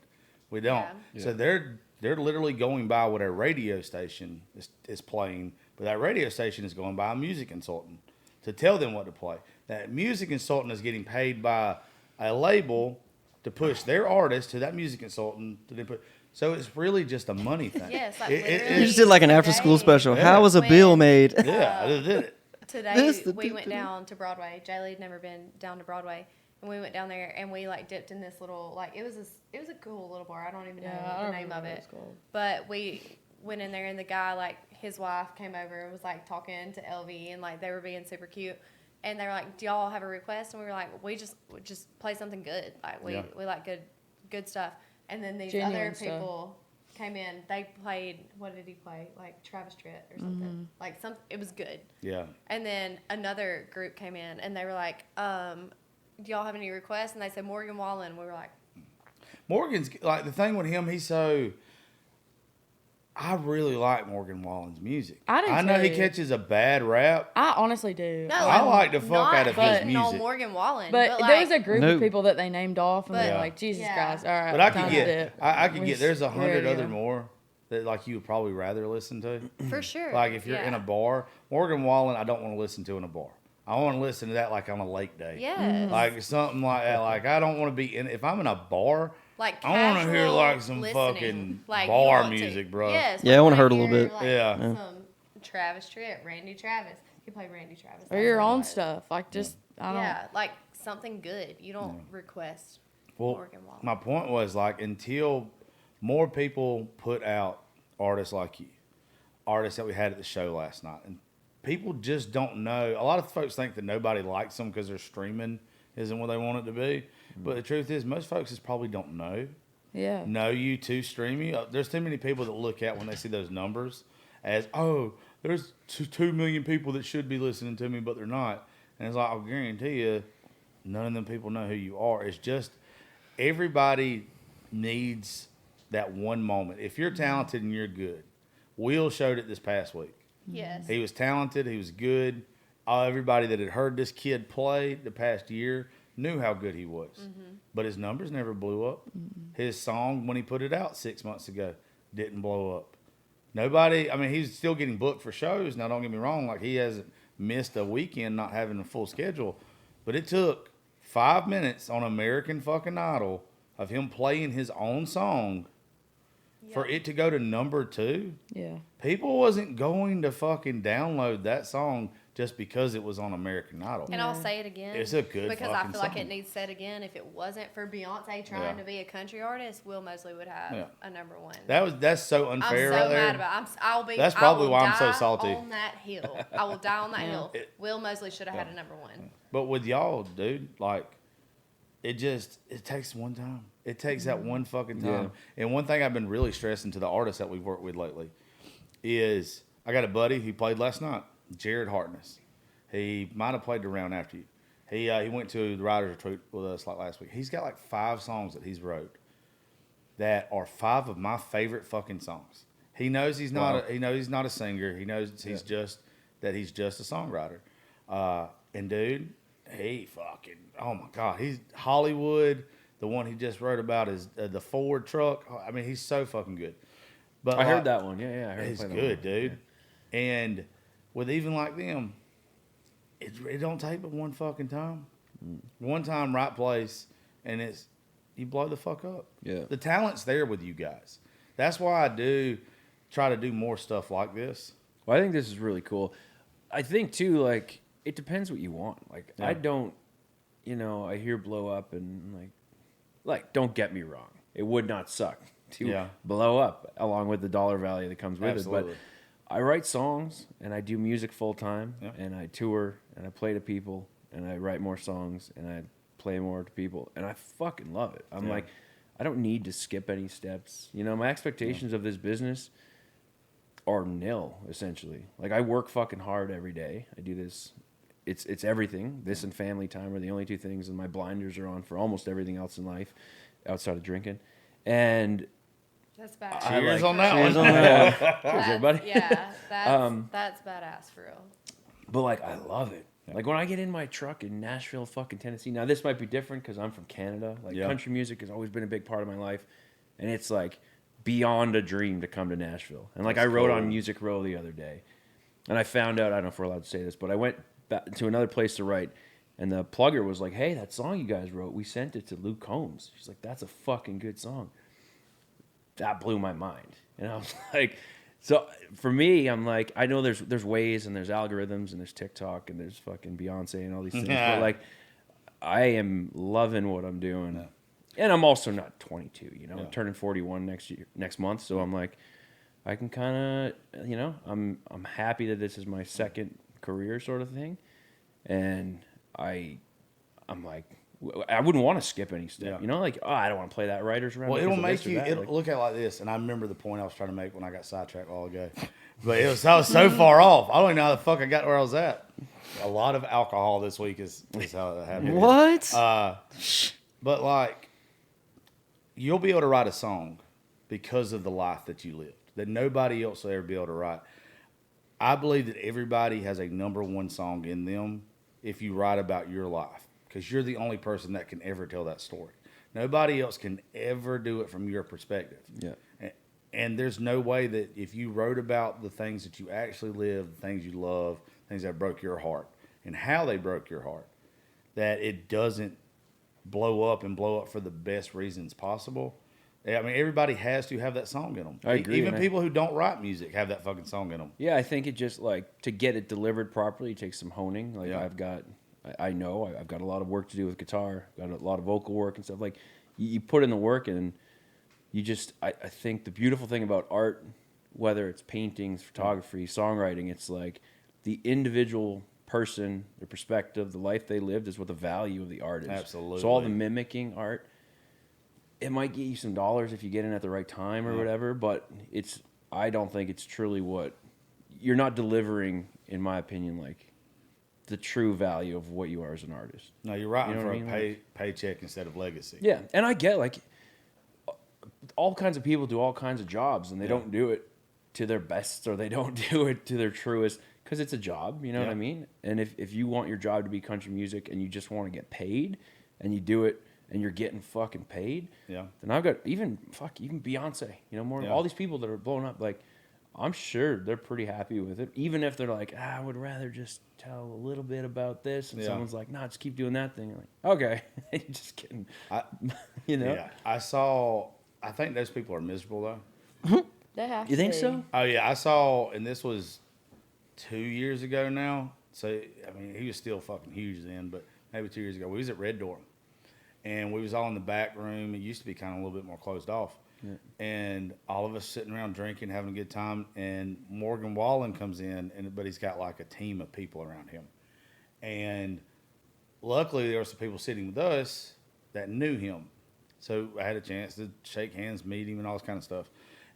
We don't. Yeah. So they're literally going by what a radio station is playing, but that radio station is going by a music consultant to tell them what to play. That music consultant is getting paid by a label to push their artist to that music consultant to then put. So it's really just a money thing. Yes, like You just did like an after school today- special. Yeah. How was a bill made? Yeah, I just did it. Today we went down to Broadway. Jaylee had never been down to Broadway, and we went down there and we like dipped in this little like it was a cool little bar. I don't even know I the don't name remember of what it, it's called. but we went in there and the guy like his wife came over and was like talking to LV and like they were being super cute. And they were like, "Do y'all have a request?" And we were like, "We just play something good. Like we like good stuff." And then these Genuine other stuff. people came in. They played. What did he play? Like Travis Tritt or something. Mm-hmm. Like it was good. Yeah. And then another group came in and they were like, "Do y'all have any requests?" And they said Morgan Wallen. We were like, Morgan's like the thing with him. He's so. I really like Morgan Wallen's music. I do know he too. catches a bad rap. I honestly do. "No, I I'm like the fuck not out of his hating on music. Morgan Wallen, But like, there was a group No. of people that they named off, and But- they're like, Jesus Yeah. Christ, all right. But I time could to get, dip. I could We get. There's 100 radio. other more that like you would probably rather listen to. for sure. Like if you're in a bar, Morgan Wallen, I don't want to listen to in a bar. I want to listen to that like on a lake day. Yes. Like something like that. Like I don't want to be in. If I'm in a bar, Like I wanna hear, casual like, some listening. fucking Like, you bar want to- music, bro. Yes, Yeah, I wanna wanna heard a little hear, bit. Like, Yeah. Some Travis Tritt, Randy Travis. You play Randy Travis. Or that's your what it own was. stuff. Like, just, I don't. Yeah, like something good. You don't request Well, Morgan Wallen. my point was like until more people put out artists like you, artists that we had at the show last night, and people just don't know. A lot of folks think that nobody likes them because their streaming isn't what they want it to be. But the truth is, most folks just probably don't Yeah. know you to stream you. There's too many people that look at when they see those numbers as, oh, there's 2 million people that should be listening to me, but they're not. And it's like, I'll guarantee you, none of them people know who you are. It's just everybody needs that one moment. If you're talented and you're good, Will showed it this past week. Yes. He was talented. He was good. Everybody that had heard this kid play the past year knew how good he was. But his numbers never blew up. His song, when he put it out 6 months ago, didn't blow up. Nobody, I mean, he's still getting booked for shows. Now, don't get me wrong. Like, he hasn't missed a weekend not having a full schedule. But it took 5 minutes on American fucking Idol of him playing his own song for it to go to number 2. Yeah. People wasn't going to fucking download that song just because it was on American Idol. And I'll say it again. It's a good because I fucking feel like song. it needs said again. If it wasn't for Beyonce trying to be a country artist, Will Mosley would have a number one. That's so I'm unfair so right there. mad about it. That's probably why I'm so die salty. On that hill, I will die on that hill. Will Mosley should have had a number one. But with y'all, dude, like, it takes one time. It takes that one fucking time. Yeah. And one thing I've been really stressing to the artists that we've worked with lately is I got a buddy who played last night, Jared Hartness. He might have played the round after you. He went to the writers retreat with us like last week. He's got like 5 songs that he's wrote that are 5 of my favorite fucking songs. He knows he's not. He knows he's not a singer. He knows he's just a songwriter. And dude, he fucking, oh my God, he's Hollywood. The one he just wrote about is the Ford truck. I mean, he's so fucking good. But I heard that one. Yeah, I heard. He's him play good, that one. dude. Yeah. And with even like them, it don't take but one fucking time. One time, right place, and you blow the fuck up. Yeah. The talent's there with you guys. That's why I do try to do more stuff like this. Well, I think this is really cool. I think too, like, it depends what you want. Like, I don't, I hear blow up and like, don't get me wrong, it would not suck to blow up along with the dollar value that comes with it. But I write songs and I do music full time and I tour and I play to people and I write more songs and I play more to people and I fucking love it. I'm like, I don't need to skip any steps. My expectations of this business are nil, essentially. Like, I work fucking hard every day. I do this. It's everything. This and family time are the only 2 things, and my blinders are on for almost everything else in life outside of drinking. And that's bad. Cheers on that one. Cheers, everybody. Yeah, that's badass for real. But like, I love it. Like, when I get in my truck in Nashville, fucking Tennessee. Now, this might be different because I'm from Canada. Like, country music has always been a big part of my life, and it's like beyond a dream to come to Nashville. And like, I wrote on Music Row the other day, and I found out, I don't know if we're allowed to say this, but I went back to another place to write, and the plugger was like, "Hey, that song you guys wrote, we sent it to Luke Combs." She's like, "That's a fucking good song." That blew my mind. And I was like, so for me, I'm like, I know there's ways and there's algorithms and there's TikTok and there's fucking Beyonce and all these things, but like, I am loving what I'm doing. And I'm also not 22, I'm turning 41 next month. So I'm like, I can kind of, I'm happy that this is my second career sort of thing. And I'm like, I wouldn't want to skip any step, like, I don't want to play that writer's round. Well, it'll make you look at it like this. And I remember the point I was trying to make when I got sidetracked a while ago. But I was so far off. I don't even know how the fuck I got where I was at. A lot of alcohol this week is how it happened. What? But like, you'll be able to write a song because of the life that you lived that nobody else will ever be able to write. I believe that everybody has a number one song in them if you write about your life, because you're the only person that can ever tell that story. Nobody else can ever do it from your perspective. Yeah. And there's no way that if you wrote about the things that you actually live, the things you love, things that broke your heart, and how they broke your heart, that it doesn't blow up for the best reasons possible. I mean, everybody has to have that song in them. I agree. Even people who don't write music have that fucking song in them. Yeah, I think it just, like, to get it delivered properly takes some honing. Like, Yeah. I know I've got a lot of work to do with guitar. I've got a lot of vocal work and stuff. Like, you put in the work, and you just, I think the beautiful thing about art, whether it's paintings, photography, songwriting, it's like the individual person, their perspective, the life they lived is what the value of the art is. Absolutely. So all the mimicking art, it might get you some dollars if you get in at the right time or whatever, but I don't think it's truly you're not delivering, in my opinion, like, the true value of what you are as an artist. No, you're writing You know for what I a mean? paycheck instead of legacy. Yeah, and I get, like, all kinds of people do all kinds of jobs, and they don't do it to their best, or they don't do it to their truest, because it's a job, you know what I mean? And if you want your job to be country music and you just want to get paid, and you do it, and you're getting fucking paid, then I've got even Beyonce, all these people that are blowing up, like, I'm sure they're pretty happy with it, even if they're like, I would rather just tell a little bit about this, and someone's like, no, just keep doing that thing. You're like, okay, you're just kidding, Yeah, I think those people are miserable though. They have You to think be. so? Oh yeah, I saw, and this was 2 years ago now. So, I mean, he was still fucking huge then, but maybe 2 years ago, we was at Red Door. And we was all in the back room. It used to be kind of a little bit more closed off. Yeah. And all of us sitting around drinking, having a good time. And Morgan Wallen comes in, but he's got like a team of people around him. And luckily, there were some people sitting with us that knew him. So I had a chance to shake hands, meet him, and all this kind of stuff.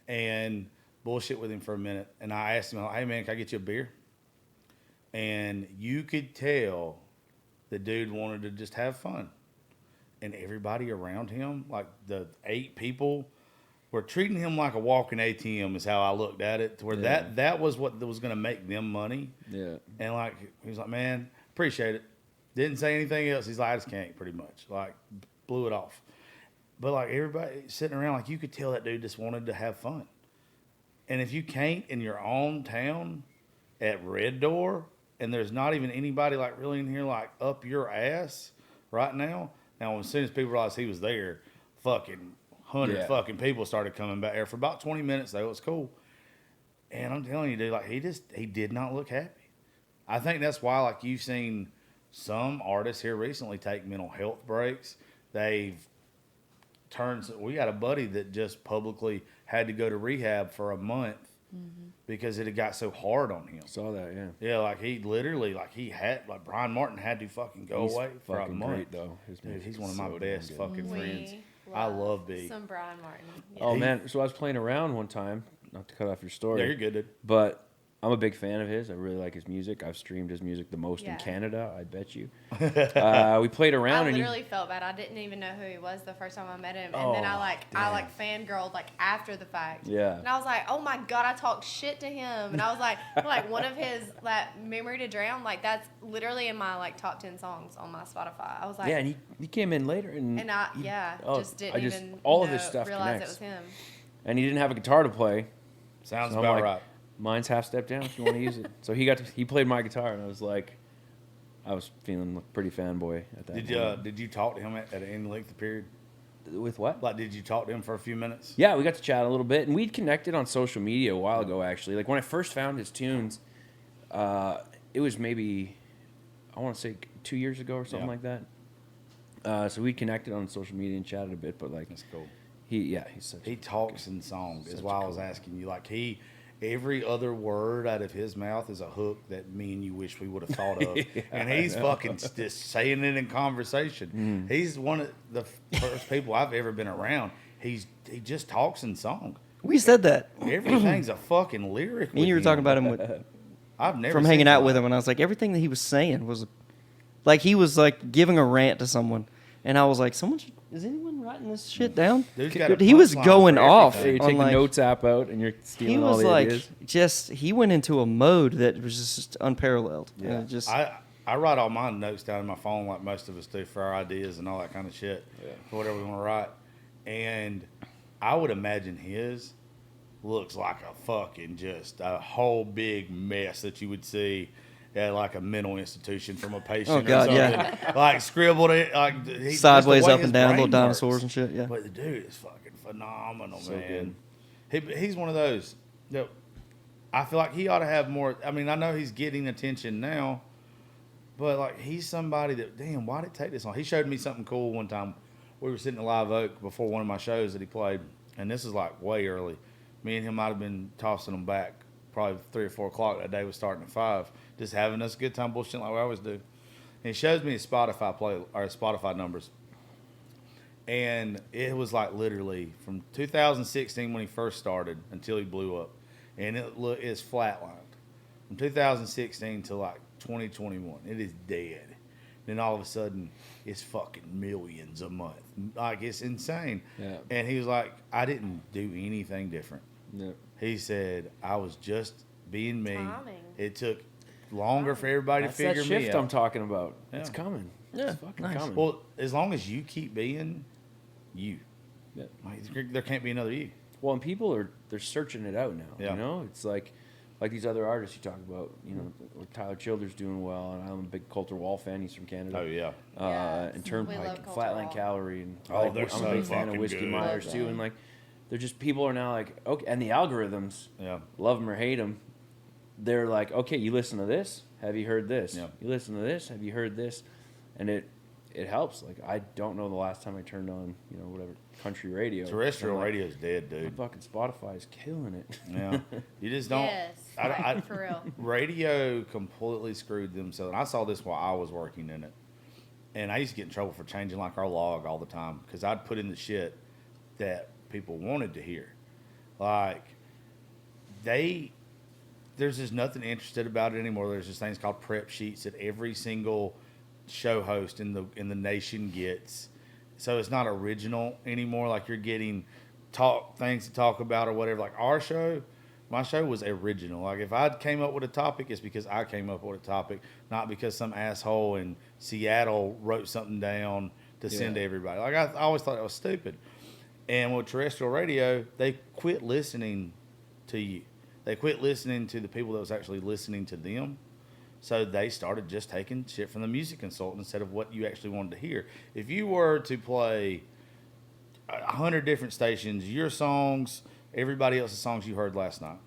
And bullshit with him for a minute. And I asked him, hey, man, can I get you a beer? And you could tell the dude wanted to just have fun. And everybody around him, like the 8 people, were treating him like a walking ATM is how I looked at it. To where that was what was going to make them money. Yeah. And like he was like, man, appreciate it. Didn't say anything else. He's like, I just can't, pretty much. Like, blew it off. But like everybody sitting around, like you could tell that dude just wanted to have fun. And if you can't in your own town at Red Door, and there's not even anybody like really in here like up your ass right now. Now, as soon as people realized he was there, fucking 100 fucking people started coming back there for about 20 minutes. Though it was cool, and I'm telling you, dude, like he did not look happy. I think that's why, like you've seen some artists here recently take mental health breaks. They've turned. We got a buddy that just publicly had to go to rehab for a month because it had got so hard on him. Saw that, yeah. Yeah, like he literally, like Brian Martin had to fucking go away for a month. Great, though. Dude, he's one of my best fucking friends. I love B. Some Brian Martin. Yeah. Oh, man. So I was playing around one time, not to cut off your story. Yeah, you're good, dude. But I'm a big fan of his. I really like his music. I've streamed his music the most in Canada, I bet you. We played around. I literally felt bad. I didn't even know who he was the first time I met him. And then I fangirled like after the fact. Yeah. And I was like, oh my God, I talked shit to him. And I was like one of his like Memory to Drown, like that's literally in my like top 10 songs on my Spotify. I was like, yeah, and he came in later and just didn't even all of his stuff realize connects. it was him. And he didn't have a guitar to play. Sounds so about right. Mine's half step down if you want to use it. So he played my guitar, and I was feeling pretty fanboy at that point. Did you talk to him at any length of period? With what? Like, did you talk to him for a few minutes? Yeah, we got to chat a little bit, and we'd connected on social media a while ago, actually. Like, when I first found his tunes, it was maybe, I want to say 2 years ago or something like that. So we connected on social media and chatted a bit, but like, that's cool. He talks in songs. Is why I was asking you. Like every other word out of his mouth is a hook that me and you wish we would have thought of. And he's fucking just saying it in conversation. He's one of the first people I've ever been around. He just talks in song. We said that. Everything's a fucking lyric. And you were talking about him I've never from hanging out with him, and I was like, everything that he was saying was like he was like giving a rant to someone. And I was like, is anyone writing this shit down? Dude, he was going off. Yeah, you take the notes app out and you're stealing all the ideas. He was like, he went into a mode that was just unparalleled. Yeah. I write all my notes down in my phone like most of us do for our ideas and all that kind of shit. Yeah. For whatever we want to write. And I would imagine his looks like a fucking just a whole big mess that you would see at like a mental institution from a patient. Oh God, yeah. Like scribbled it, like sideways, up and down, little dinosaurs and shit. Yeah. But the dude is fucking phenomenal, so man. He's one of those. I feel like he ought to have more. I mean, I know he's getting attention now, but like he's somebody that, damn, why did it take this long? He showed me something cool one time. We were sitting at Live Oak before one of my shows that he played, and this is like way early. Me and him might have been tossing them back probably 3 or 4 o'clock. That day was starting at 5. Just having us a good time bullshitting like we always do. And he shows me his Spotify numbers. And it was like literally from 2016 when he first started until he blew up. And it's flatlined. From 2016 to like 2021. It is dead. Then all of a sudden, it's fucking millions a month. Like, it's insane. Yeah. And he was like, I didn't do anything different. No. He said, I was just being me. Timing. It took longer for everybody to figure me out. That's that shift I'm talking about. Yeah. It's coming. Yeah, it's fucking coming. Well, as long as you keep being you, like, there can't be another you. Well, and people they're searching it out now. Yeah. You know, it's like these other artists you talk about. You know, like Tyler Childers doing well, and I'm a big Coulter Wall fan. He's from Canada. Oh yeah. And Turnpike, and Flatland Calorie, and I'm a big fan of Whiskey Myers too. And like, they're just people are now like, okay, and the algorithms, love them or hate them. They're like, okay, you listen to this, Have you heard this? Yeah. You listen to this? Have you heard this? And it helps. Like, I don't know the last time I turned on, whatever, country radio. Terrestrial I'm like, radio's dead, dude. fucking Spotify is killing it. Yeah, you just don't. Yes, for real. Radio completely screwed themselves. And I saw this while I was working in it, and I used to get in trouble for changing like our log all the time because I'd put in the shit that people wanted to hear. Like there's just nothing interested about it anymore. There's just things called prep sheets that every single show host in the nation gets. So it's not original anymore. Like you're getting things to talk about or whatever. Like my show was original. Like if I came up with a topic, it's because I came up with a topic, not because some asshole in Seattle wrote something down to send to everybody. Like I always thought it was stupid. And with terrestrial radio, they quit listening to you. They quit listening to the people that was actually listening to them. So they started just taking shit from the music consultant instead of what you actually wanted to hear. If you were to play 100 different stations, your songs, everybody else's songs you heard last night,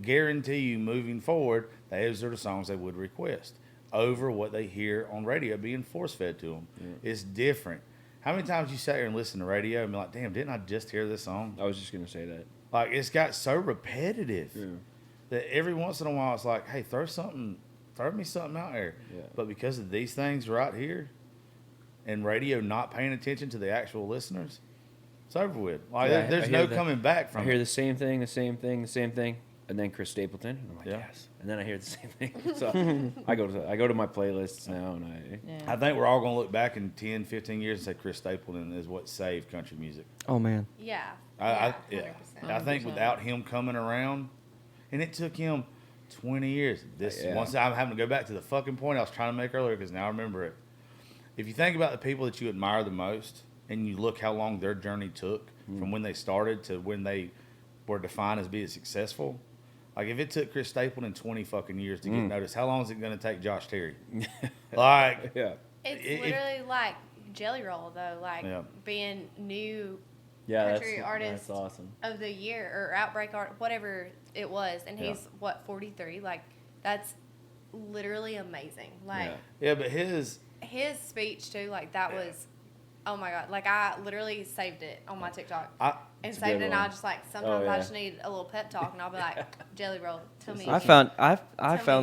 guarantee you moving forward, those are the songs they would request over what they hear on radio being force-fed to them. Yeah. It's different. How many times you sat here and listened to radio and be like, damn, didn't I just hear this song? I was just going to say that. Like, it's got so repetitive that every once in a while it's like, hey, throw me something out there. Yeah. But because of these things right here and radio not paying attention to the actual listeners, it's over with. Like, there's no coming back from it. I hear the same thing, and then Chris Stapleton, and I'm like, yes. And then I hear the same thing. So I go to my playlists now, and I think we're all going to look back in 10, 15 years and say Chris Stapleton is what saved country music. Oh, man. Yeah. I think without him coming around, and it took him 20 years. Once I'm having to go back to the fucking point I was trying to make earlier because now I remember it. If you think about the people that you admire the most and you look how long their journey took from when they started to when they were defined as being successful, like if it took Chris Stapleton 20 fucking years to get noticed, how long is it going to take Josh Terry? Like, it's literally like Jelly Roll though, like being new country artist of the year or outbreak art, whatever it was, and he's 43. Like that's literally amazing. Like but his speech too, like that was, oh my god! Like I literally saved it on my TikTok and saved it. And I just like sometimes I just need a little pep talk, and I'll be like, Jelly Roll, tell me. I found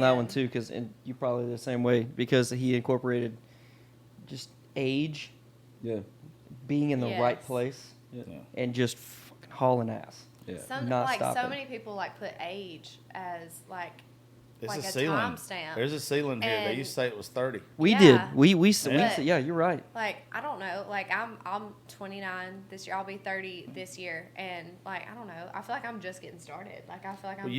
that one too because you probably the same way because he incorporated just age, being in the right place. And just fucking hauling ass. Yeah. So many people like put age as like it's like a ceiling. Timestamp. There's a ceiling here. They used to say it was 30. We did. We said, you're right. Like I don't know. Like I'm 29 this year. I'll be 30 this year, and like I don't know. I feel like I'm just getting started. Like I feel like I'm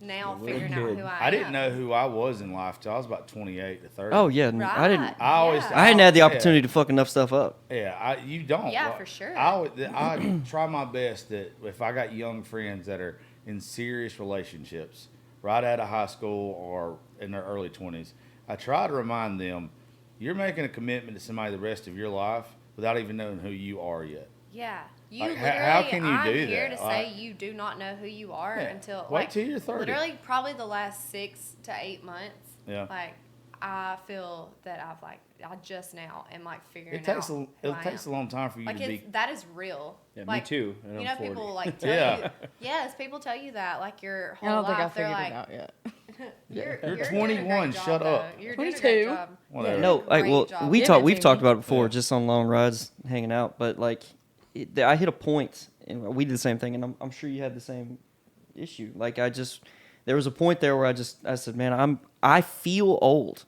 now figuring out who I am. I didn't know who I was in life till I was about 28 to 30. Oh yeah, right. I hadn't had the opportunity to fuck enough stuff up. Yeah, you don't. Yeah, for sure. I try my best that if I got young friends that are in serious relationships, right out of high school or in their early 20s, I try to remind them, you're making a commitment to somebody the rest of your life without even knowing who you are yet. Yeah. You like, literally, how can you I'm do here that? to say you do not know who you are until wait till you're 30. Literally, probably the last 6 to 8 months. Yeah. Like I feel that I just now am like figuring it takes out. It takes a long time for you like to be. That is real. Yeah, like, me too. You know, people like tell you. Yes, people tell you that like your whole I don't life. think I figured like, it out yet. You're 21. Shut up. You're 22. No, we've talked about it before, just on long rides, hanging out. But like, I hit a point, and we did the same thing, and I'm sure you had the same issue. Like there was a point there where I said, man, I feel old,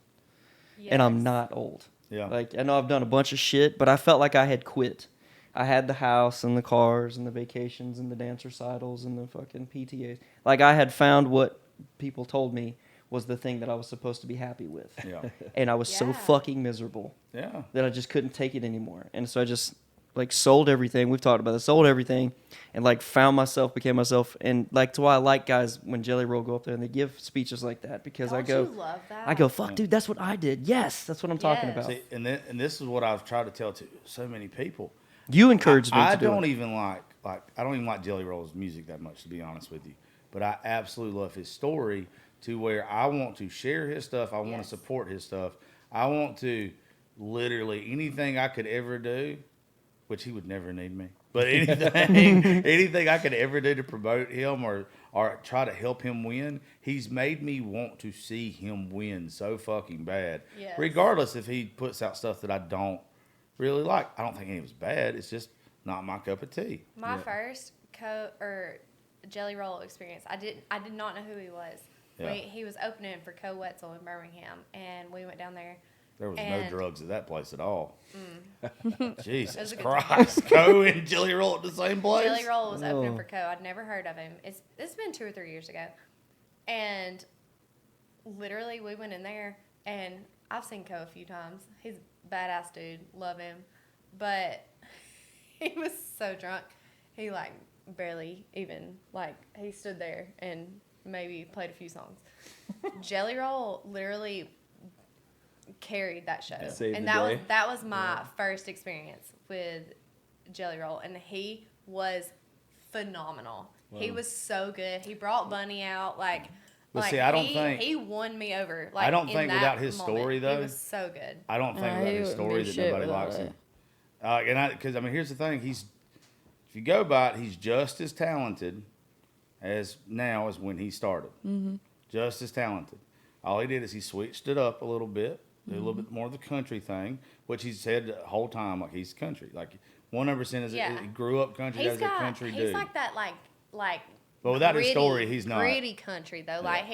and I'm not old. Yeah. Like I know I've done a bunch of shit, but I felt like I had quit. I had the house and the cars and the vacations and the dance recitals and the fucking PTAs. Like I had found what people told me was the thing that I was supposed to be happy with. Yeah. And I was so fucking miserable. Yeah. That I just couldn't take it anymore. And so I just like sold everything. We've talked about this. Sold everything and like found myself, became myself. And like to why I like guys when Jelly Roll go up there and they give speeches like that because Don't I go, you love that? I go, fuck, dude, that's what I did. Yes, that's what I'm talking about. See, and this is what I've tried to tell to so many people. You encouraged me to do I don't it. even like Jelly Roll's music that much, to be honest with you. But I absolutely love his story to where I want to share his stuff. I want Yes. to support his stuff. I want to literally anything I could ever do, which he would never need me. But anything I could ever do to promote him or try to help him win, he's made me want to see him win so fucking bad. Yes. Regardless if he puts out stuff that I don't really like. I don't think any of it's bad. It's just not my cup of tea. My first Jelly Roll experience, I did not know who he was. Yeah. He was opening for Co Wetzel in Birmingham, and we went down there. There was no And- drugs at that place at all. It was Jesus a good Christ. Co and Jelly Roll at the same place? Jelly Roll was opening Oh. for Co. I'd never heard of him. It's been 2 or 3 years ago, and literally we went in there, and I've seen Co a few times. He's a badass dude, love him, but he was so drunk, he like barely even he stood there and maybe played a few songs. Jelly Roll literally carried that show, Saved and the day. that was my first experience with Jelly Roll, and he was phenomenal. He was so good. He brought Bunny out But see, I don't think- he won me over. I don't in think that without his moment. story, though. he was so good. I don't think He about his wouldn't story be that shit nobody without likes it. him. Because here's the thing: if you go by it, he's just as talented as when he started. Mm-hmm. Just as talented. All he did is he switched it up a little bit, did a little bit more of the country thing, which he said the whole time he's country. 100% is Yeah. he grew up country as a country he's dude. like that But without his gritty- story, he's not. gritty country though. Yeah.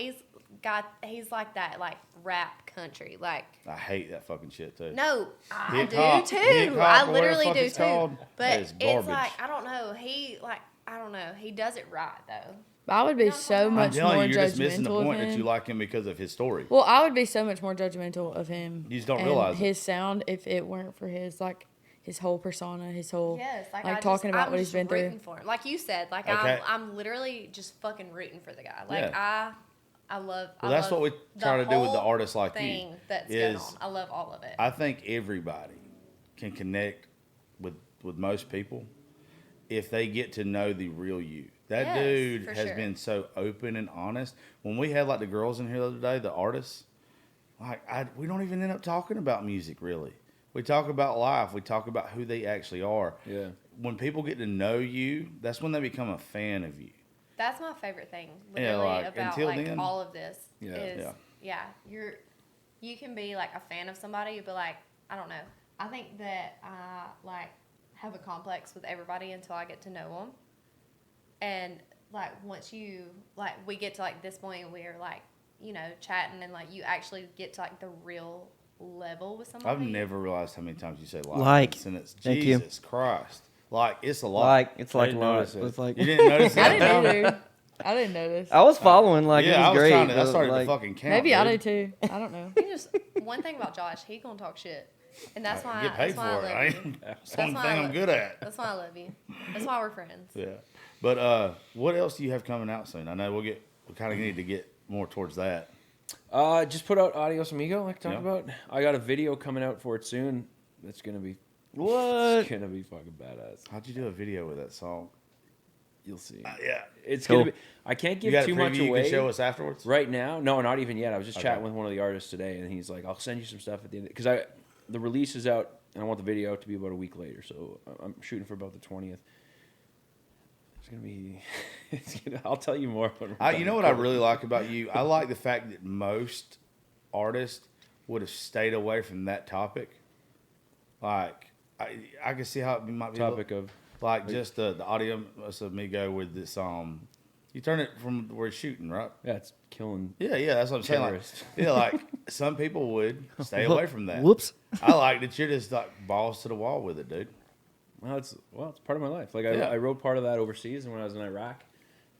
He's like that rap country. I hate that fucking shit too. No, I Hip do hop- too. hip hop I or whatever literally the fuck do it's too. called, that But is it's garbage. I don't know. I don't know. He does it right though. I would be No, so I'm much I'm telling more you, you're just missing the judgmental point of that him. you like him because of his story. Well, I would be so much more judgmental of him. You just don't and realize it. his sound if it weren't for his whole persona, his whole Yes, talking about I'm what he's just been through. rooting for him. Like you said, Okay. I'm literally just fucking rooting for the guy. Yeah. I love. Well, I that's love what we the try to do with the whole artists like you, thing that's is- going on. I love all of it. I think everybody can connect with most people if they get to know the real you. That Yes, dude for has sure. been so open and honest. When we had the girls in here the other day, the artists, we don't even end up talking about music really. We talk about life. We talk about who they actually are. Yeah. When people get to know you, that's when they become a fan of you. That's my favorite thing, Yeah, literally, about until then- all of this. Yeah. Is, Yeah. you can be a fan of somebody, but I don't know. I think that I have a complex with everybody until I get to know them, and once we get to this point where chatting and you actually get to the real level with somebody. I've never realized how many times you say Like. in a sentence. Thank you. Jesus Christ. It's a lot. It's like I didn't a lot. notice it. It's like- You didn't notice I that? didn't either. I didn't notice. I was following Yeah, it I was was great. trying to. I but, started like, to fucking count. Maybe I dude. do too. I don't know. He just one thing about Josh, he gonna talk shit, and that's why. Get paid that's why for it. I love you. That's That's one why thing I I'm love- good at. That's why I love you. That's why we're friends. Yeah. But what else do you have coming out soon? I know we kind of need to get more towards that. Just put out Adios, Amigo, like I talked Yeah. about. I got a video coming out for it soon. That's gonna be What? It's gonna be fucking badass. How'd you do a video with that song? You'll see. Yeah. It's Cool. gonna be. I can't You give got a too preview much you away can show us afterwards? right now. No, not even yet. I was just Okay. chatting with one of the artists today, and he's like, "I'll send you some stuff at the end because the release is out, and I want the video to be about a week later. So I'm shooting for about the 20th. It's gonna be. I'll tell you more. When we're You done know what I recording. really like about you? I like the fact that most artists would have stayed away from that topic. I can see how it might be Topic of just the Adios Amigo with this you turn it from where it's shooting, right? yeah, it's killing. Yeah, that's what I'm saying. Terrorists. Some people would stay away from that. Whoops. I like that you're just balls to the wall with it, dude. Well, it's part of my life. Yeah. I wrote part of that overseas, and when I was in Iraq,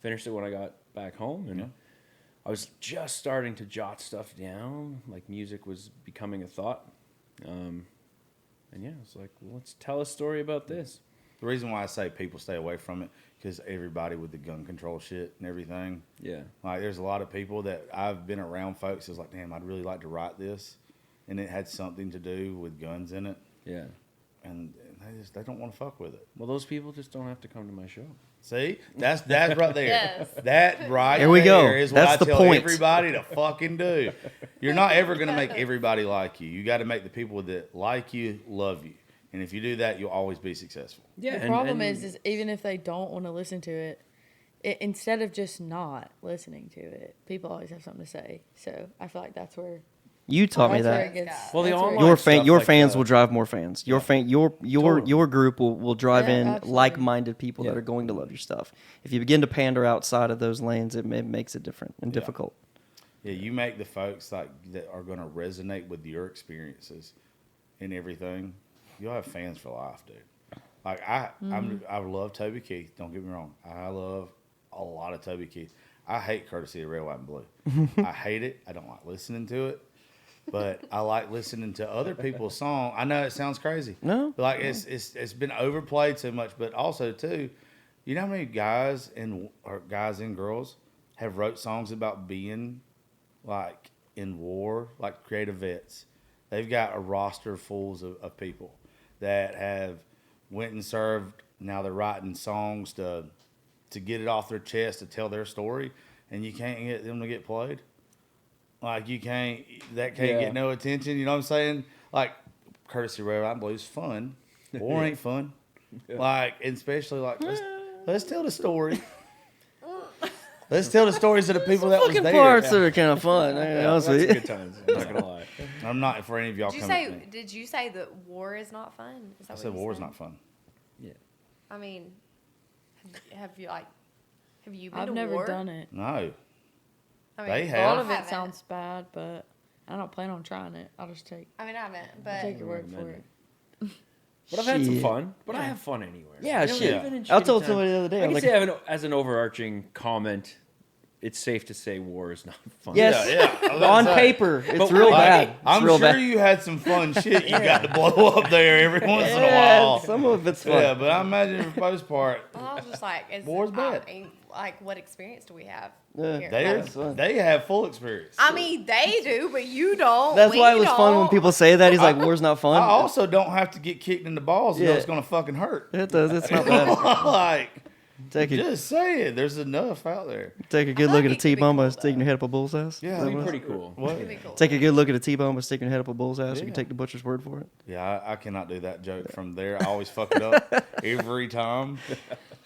finished it when I got back home, and Yeah. I was just starting to jot stuff down. Music was becoming a thought, and yeah, it's like, well, let's tell a story about this. The reason why I say people stay away from it because everybody with the gun control shit and everything. Yeah, There's a lot of people that I've been around folks that's like, damn, I'd really like to write this, and it had something to do with guns in it, yeah. and they don't want to fuck with it. Well, those people just don't have to come to my show. See, that's right there. Yes. That right There we go. there is what That's I the tell point. everybody to fucking do. You're not ever going to make everybody like you. You got to make the people that like you love you, and if you do that, you'll always be successful. Yeah. The problem is even if they don't want to listen to it, instead of just not listening to it, people always have something to say. So I feel like that's where You taught me that's where that. it gets. Well, the that's where it online gets- Your stuff like fans that. will drive more fans. Your Totally. group will drive Yeah, in absolutely. like-minded people that Yeah. are going to love your stuff. If you begin to pander outside of those lanes, it makes it different and difficult. Yeah, you make the folks like that are going to resonate with your experiences and everything. You'll have fans for life, dude. Like I love Toby Keith. Don't get me wrong. I love a lot of Toby Keith. I hate Courtesy of Red, White, and Blue. I hate it. I don't like listening to it. But I like listening to other people's songs. I know it sounds crazy. No. Like it's been overplayed so much, but also too, you know how many guys and girls have wrote songs about being like in war, like creative vets. They've got a roster full of people that have went and served. Now they're writing songs to get it off their chest to tell their story, and you can't get them to get played. Like you can't get no attention. You know what I'm saying? Like Courtesy Red, White, and Blue is fun. War ain't fun. Like, and especially like let's tell the story. Let's tell the stories of the people that was Fucking there. parts that are kind of fun. That's good times. I'm not gonna lie. I'm not for any of y'all. Did you say that war is not fun? Is that I what said you war is said? not fun. Yeah. I mean, have you been I've to never war? done it. No, I mean, They A have. lot of I it haven't. sounds bad, but I don't plan on trying it. I'll just take I haven't, but your word for recommend it. But I've had some Shit. fun. But I have fun anywhere. Yeah, You know, shit. even in I shitty told times. somebody the other day, I I'm can like- say as an overarching comment, it's safe to say war is not fun. Yes. yeah. On paper, it's But real like, bad. It's I'm real sure bad. you had some fun shit you got to blow up there every once in a Yeah, while. some of it's fun. Yeah, but I imagine for the most part, I was just like, War's bad. Like, what experience do we have? Yeah. here? That's fun. they have full experience. I mean, they do, but you don't. That's We why it was fun when don't. people say that. He's like, war's not fun. I also don't have to get kicked in the balls. Yeah. It's going to fucking hurt. It does. It's not bad. Like, Take a just saying, there's enough out there. take a good I look think at a it could be T-bone by cool, sticking your head up a bull's ass. Yeah, Is that That'd be what it pretty cool. What? It'd be cool. is? Take a good look at a T-bone by sticking your head up a bull's ass. You Yeah. can take the butcher's word for it. Yeah, I cannot do that joke from there. I always fuck it up every time.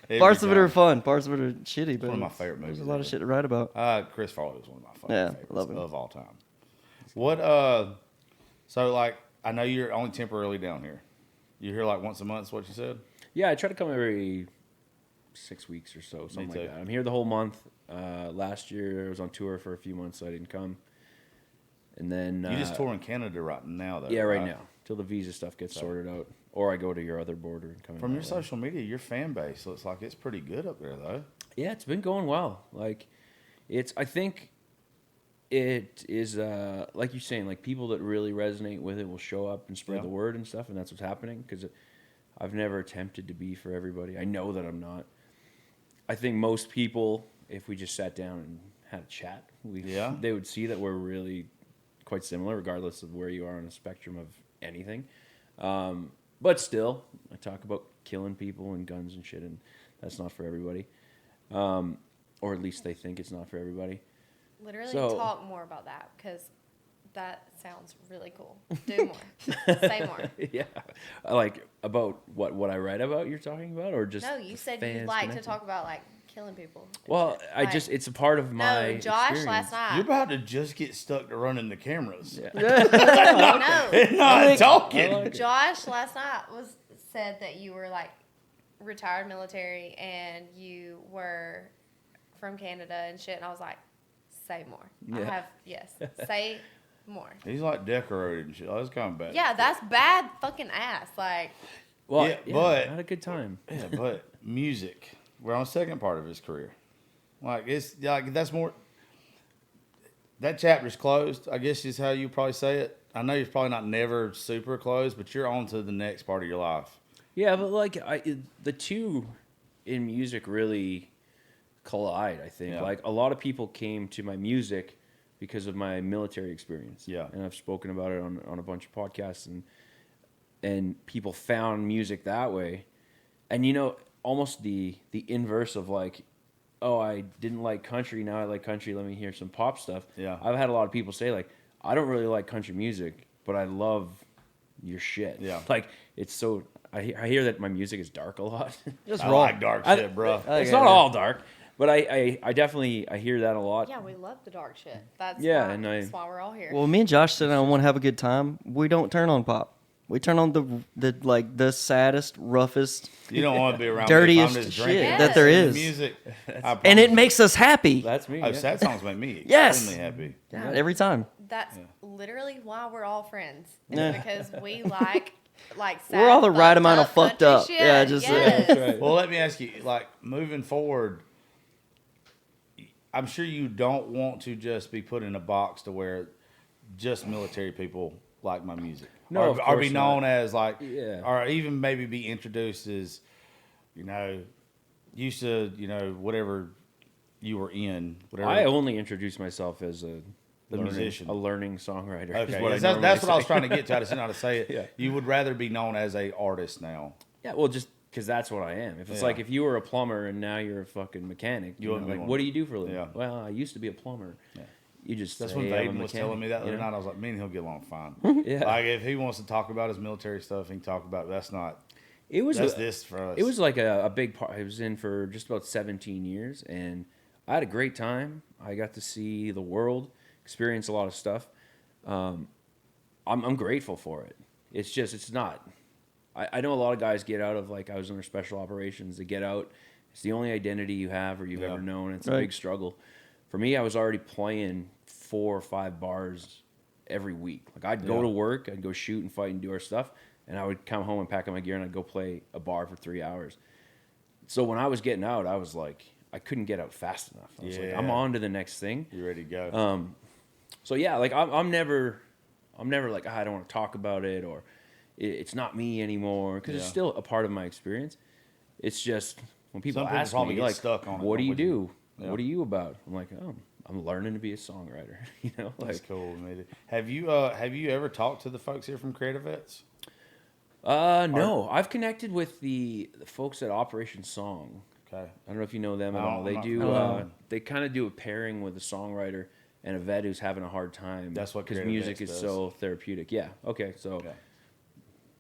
Every Parts of it time. are fun. Parts of it are shitty, but one of my favorite there's a movies lot of ever. shit to write about. Chris Farley was one of my fucking Yeah, favorites love him. of all time. What so like I know you're only temporarily down here. You're here like once a month is what you said? Yeah, I try to come every 6 weeks or so, something too. like that. I'm here the whole month. Last year I was on tour for a few months, so I didn't come. And then You just tour in Canada right now though. yeah, right now till the visa stuff gets sorted out, or I go to your other border and come in From your that way. social media, your fan base looks like it's pretty good up there though. Yeah, it's been going well. Like, I think it is, like you're saying, like people that really resonate with it will show up and spread Yeah. the word and stuff, and that's what's happening. Because I've never attempted to be for everybody. I know that I'm not. I think most people, if we just sat down and had a chat, they would see that we're really quite similar, regardless of where you are on a spectrum of anything. But still, I talk about killing people and guns and shit, and that's not for everybody. Or at least they think it's not for everybody. Literally So- talk more about that because that sounds really cool. Do more. Say more. Yeah, like about what I write about. You're talking about, or just No, you said fans you'd like connecting? to talk about like killing people. and Well, shit. I Like, just it's a part of my no. Josh experience. last night. You're about to just get stuck to running the cameras. Yeah. no. And not talking. I like it. Josh last night said that you were like retired military and you were from Canada and shit, and I was like, say more. Yeah. Say more. He's like decorated and shit. Oh, that's kind of bad. Yeah, that's bad fucking ass. Like, Well, Yeah, yeah, but- I had a good time. Yeah, but music. We're on the second part of his career. Like it's like that's more. That chapter's closed. I guess is how you probably say it. I know you're probably not never super close, but you're on to the next part of your life. Yeah, but like the two in music really collide. I think Yeah. like a lot of people came to my music because of my military experience. Yeah. and I've spoken about it on a bunch of podcasts, and and people found music that way. And you know, almost the inverse of like, oh, I didn't like country, now I like country, let me hear some pop stuff. Yeah. I've had a lot of people say like, I don't really like country music, but I love your shit. Yeah. Like, it's so, I hear that my music is dark a lot. Just I raw. like dark shit, bro. It's not all dark, but I definitely, I hear that a lot. Yeah, we love the dark shit. That's Yeah, why, and that's why we're all here. Well, me and Josh said I want to have a good time. We don't turn on pop. We turn on the saddest, roughest, You don't want to be around dirtiest me if I'm just shit drinking. that there listening is. to music. and it makes us happy. That's me. Oh, yeah. sad songs make me Yes. extremely happy. God, every time. That's literally why we're all friends. Yeah. Because we like sad, We're all the right fucked amount of up fucked country up. shit. Yeah, just- yes. That's right. Well, let me ask you, like, moving forward, I'm sure you don't want to just be put in a box to where just military people like my music. No, of or be course known not. as like, Yeah. or even maybe be introduced as, used to, whatever you were in, whatever. I only introduce myself as a musician. a learning songwriter. is Okay, what I that's normally what I was say. trying to get to. I just didn't know how to say it. Yeah. You would rather be known as a artist now. Yeah, well, just because that's what I am. If it's Yeah. like if you were a plumber and now you're a fucking mechanic, You you wouldn't know, be like one. what do you do for a living? Yeah. Well, I used to be a plumber. Yeah. You just That's say, when "Hey, I'm a Vaden was mechanic," telling me that the you other know? night. I was like, me and he'll get along fine. Yeah. Like, if he wants to talk about his military stuff, he can talk about it. That's not, It was that's a- this for us. It was like a big part. I was in for just about 17 years, and I had a great time. I got to see the world, experience a lot of stuff. I'm grateful for it. It's not. I know a lot of guys get out of, like, I was under special operations. They get out. It's the only identity you have or you've Yeah. ever known. It's Right. a big struggle. For me, I was already playing 4 or 5 bars every week. Like, I'd go Yeah. to work, I'd go shoot and fight and do our stuff, and I would come home and pack up my gear and I'd go play a bar for 3 hours. So when I was getting out, I was like, I couldn't get out fast enough. I was like, I'm Yeah. on to the next thing. You ready to go? So yeah, like I'm never like, I don't want to talk about it, or it's not me anymore, because it's Yeah. still a part of my experience. It's just when people Some people ask probably me get like, stuck on it, what do don't you we? do? Yeah. What are you about? I'm like, oh, I'm learning to be a songwriter. Like, That's cool, man. Have you ever talked to the folks here from Creative Vets? no, I've connected with the folks at Operation Song. Okay. I don't know if you know them at No, all. They not- do. no. They kind of do a pairing with a songwriter and a vet who's having a hard time. That's what because Creative music Vets is does. so therapeutic. Yeah. Okay. So Okay.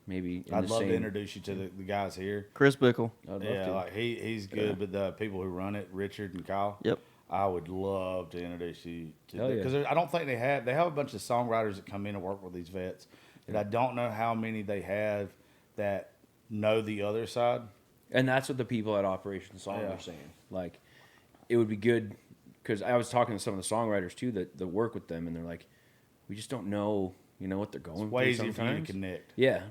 maybe in I'd the love same, to introduce you to the guys here. Chris Bickle. I'd love Yeah, to. like he's good, but the people who run it, Richard and Kyle. Yep. I would love to introduce you to Hell yeah. because I don't think they have a bunch of songwriters that come in and work with these vets, and I don't know how many they have that know the other side. And that's what the people at Operation Song Yeah. are saying. Like, it would be good, because I was talking to some of the songwriters too that work with them, and they're like, we just don't know, what they're going It's way through easier for you to sometimes. connect. Yeah.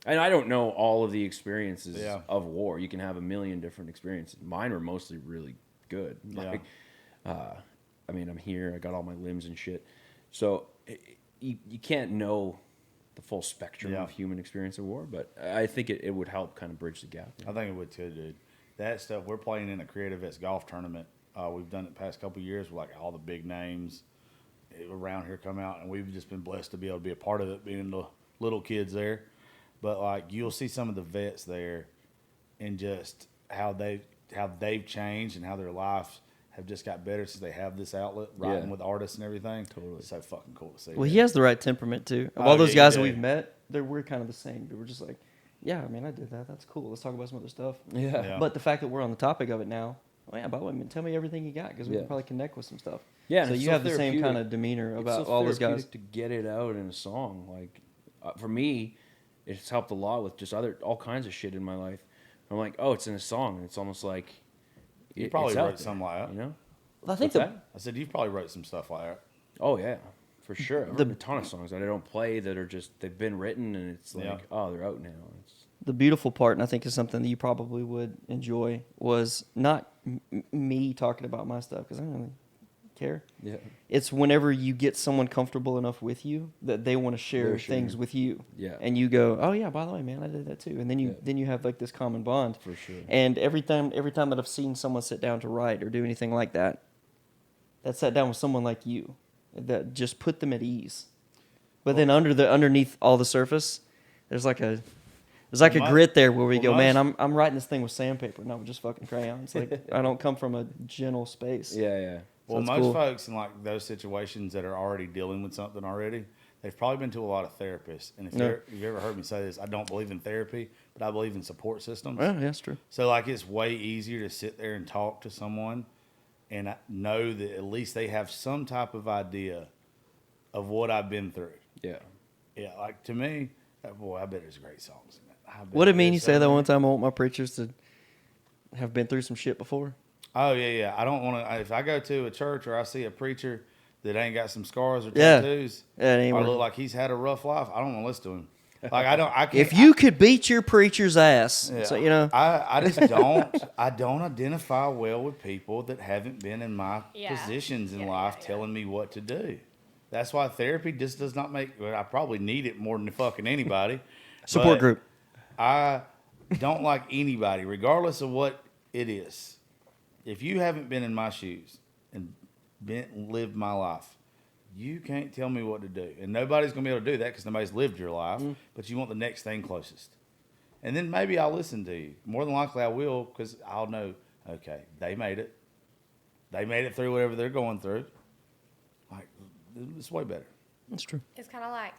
And I don't know all of the experiences Yeah. of war. You can have a million different experiences. Mine were mostly really good. Yeah. Like, I mean, I'm here. I got all my limbs and shit. So you can't know the full spectrum Yeah. of human experience of war, but I think it would help kind of bridge the gap. I think it would too, dude. That stuff, we're playing in a Creative Vets golf tournament. We've done it the past couple of years with like all the big names around here come out, and we've just been blessed to be able to be a part of it, being the little kids there. But like you'll see some of the vets there, and just how they've changed and how their lives have just got better since they have this outlet, writing Yeah. with artists and everything. Totally. It's so fucking cool to see. Well, that. he has the right temperament too. Of Oh, all those yeah, guys you that do. we've met, we're kind of the same. We're just like, yeah, I mean, I did that. That's cool. Let's talk about some other stuff. Yeah. But the fact that we're on the topic of it now, oh yeah, by the way, man, tell me everything you got, because we Yeah. can probably connect with some stuff. Yeah, So and it's you so have the same therapeutic. kind of demeanor It's about so all those guys. therapeutic to get it out in a song. Like, for me, it's helped a lot with just all kinds of shit in my life. I'm like, oh, it's in a song, and it's almost like You probably it's out wrote there, something like that. you know? Well, I think What's the that? I said you probably wrote some stuff like that. Oh yeah, for sure. I've The- written a ton of songs that I don't play that are just they've been written, and it's like, Yeah. oh, they're out now. It's, the beautiful part, and I think is something that you probably would enjoy, was not me talking about my stuff, because I don't really care. yeah, It's whenever you get someone comfortable enough with you that they want to share They're things sharing. with you. Yeah. And you go, oh yeah, by the way, man, I did that too. And then you have like this common bond. for sure. And every time that I've seen someone sit down to write or do anything like that, that sat down with someone like you, that just put them at ease. But then underneath all the surface, there's like a There's like a Well, grit there where we well, go, man, most- I'm writing this thing with sandpaper, not with just fucking crayons. Like I don't come from a gentle space. Yeah. Well, that's most cool. folks in like those situations that are already dealing with something already, they've probably been to a lot of therapists. And if you've ever heard me say this, I don't believe in therapy, but I believe in support systems. Well, yeah, that's true. So like it's way easier to sit there and talk to someone and I know that at least they have some type of idea of what I've been through. Yeah. Yeah, like to me, boy, I bet there's great songs in that. What did it mean you say that one time? I want my preachers to have been through some shit before. Oh yeah. I don't want to. If I go to a church or I see a preacher that ain't got some scars or Yeah. tattoos, Yeah, it ain't or working. look like he's had a rough life, I don't want to listen to him. Like I can't. If you could beat your preacher's ass, Yeah. so you know. I just don't. I don't identify well with people that haven't been in my Yeah. positions in Yeah, life yeah. telling me what to do. That's why therapy just does not make. Well, I probably need it more than fucking anybody. Support but group. I don't like anybody, regardless of what it is. If you haven't been in my shoes and lived my life, you can't tell me what to do. And nobody's going to be able to do that because nobody's lived your life, but you want the next thing closest. And then maybe I'll listen to you. More than likely I will because I'll know, okay, they made it. They made it through whatever they're going through. Like, it's way better. That's true. It's kind of like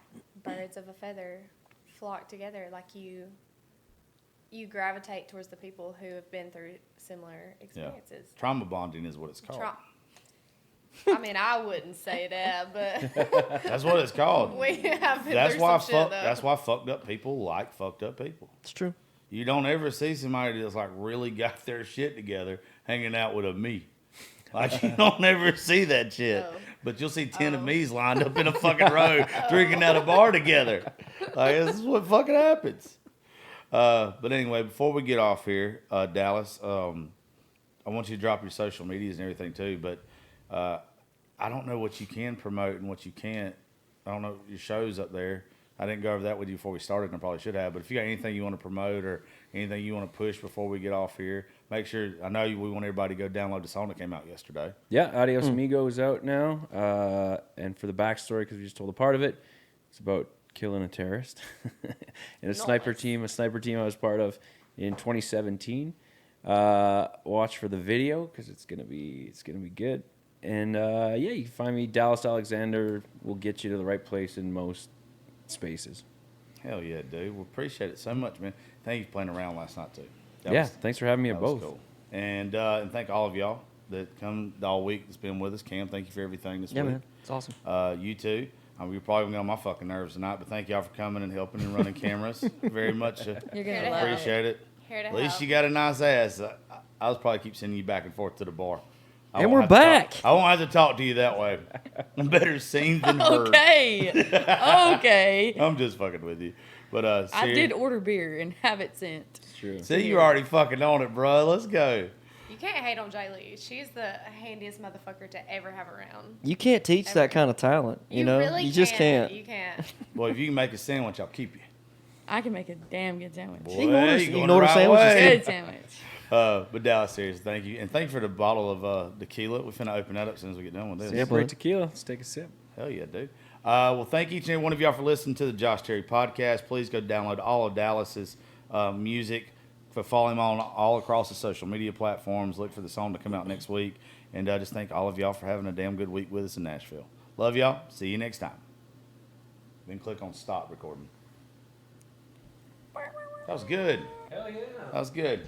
birds of a feather flock together. Like you gravitate towards the people who have been through similar experiences. Trauma bonding is what it's called. I mean, I wouldn't say that, but That's what it's called. we have been That's through why some shit, though. that's why fucked up people like fucked up people. It's true. You don't ever see somebody that's like really got their shit together hanging out with a me. Like you don't ever see that shit. Oh. But you'll see 10 of me's lined up in a fucking row drinking at a bar together. Like this is what fucking happens. But anyway, before we get off here, Dallas, I want you to drop your social medias and everything too, but I don't know what you can promote and what you can't. I don't know your shows up there. I didn't go over that with you before we started, and I probably should have. But if you got anything you want to promote or anything you want to push before we get off here, make sure. I know we want everybody to go download the song that came out yesterday. Yeah, Adios Amigo is out now. And for the backstory, because we just told a part of it, it's about killing a terrorist and a sniper team I was part of in 2017. Watch for the video because it's gonna be good. And yeah, you can find me. Dallas Alexander will get you to the right place in most spaces. Hell yeah, dude. We appreciate it so much, man. Thank you for playing around last night too. That Yeah, was- thanks for having me at that was both. cool. And thank all of y'all that come all week that's been with us. Cam, thank you for everything this Yeah, week. man. It's awesome. You too. You're probably going to get on my fucking nerves tonight, but thank y'all for coming and helping and running cameras. Very much You're Here gonna to love help. it. appreciate it. Here to At least help. you got a nice ass. I was probably keep sending you back and forth to the bar. I And won't we're have to back. I won't have to talk to you that way. I'm better seen than heard. Okay. Okay. I'm just fucking with you. But I Siri- did order beer and have it sent. It's true. See, you're already fucking on it, bro. Let's go. You can't hate on Jay Lee. She's the handiest motherfucker to ever have around. You can't teach that kind of talent. You know, really you just can't. You can't. Boy, if you can make a sandwich, I'll keep you. I can make a damn good sandwich. Boy, You can order- you you going can the order right sandwiches, way. Good sandwich. But Dallas, seriously, thank you. And thank you for the bottle of tequila. We're finna open that up as soon as we get done with this. Yeah, Great bud. tequila. Let's take a sip. Hell yeah, dude. Well, thank each and every one of y'all for listening to the Josh Terry podcast. Please go download all of Dallas's music. Follow him on all across the social media platforms. Look for the song to come out next week. And just thank all of y'all for having a damn good week with us in Nashville. Love y'all. See you next time. Then click on stop recording. That was good. Hell yeah. That was good.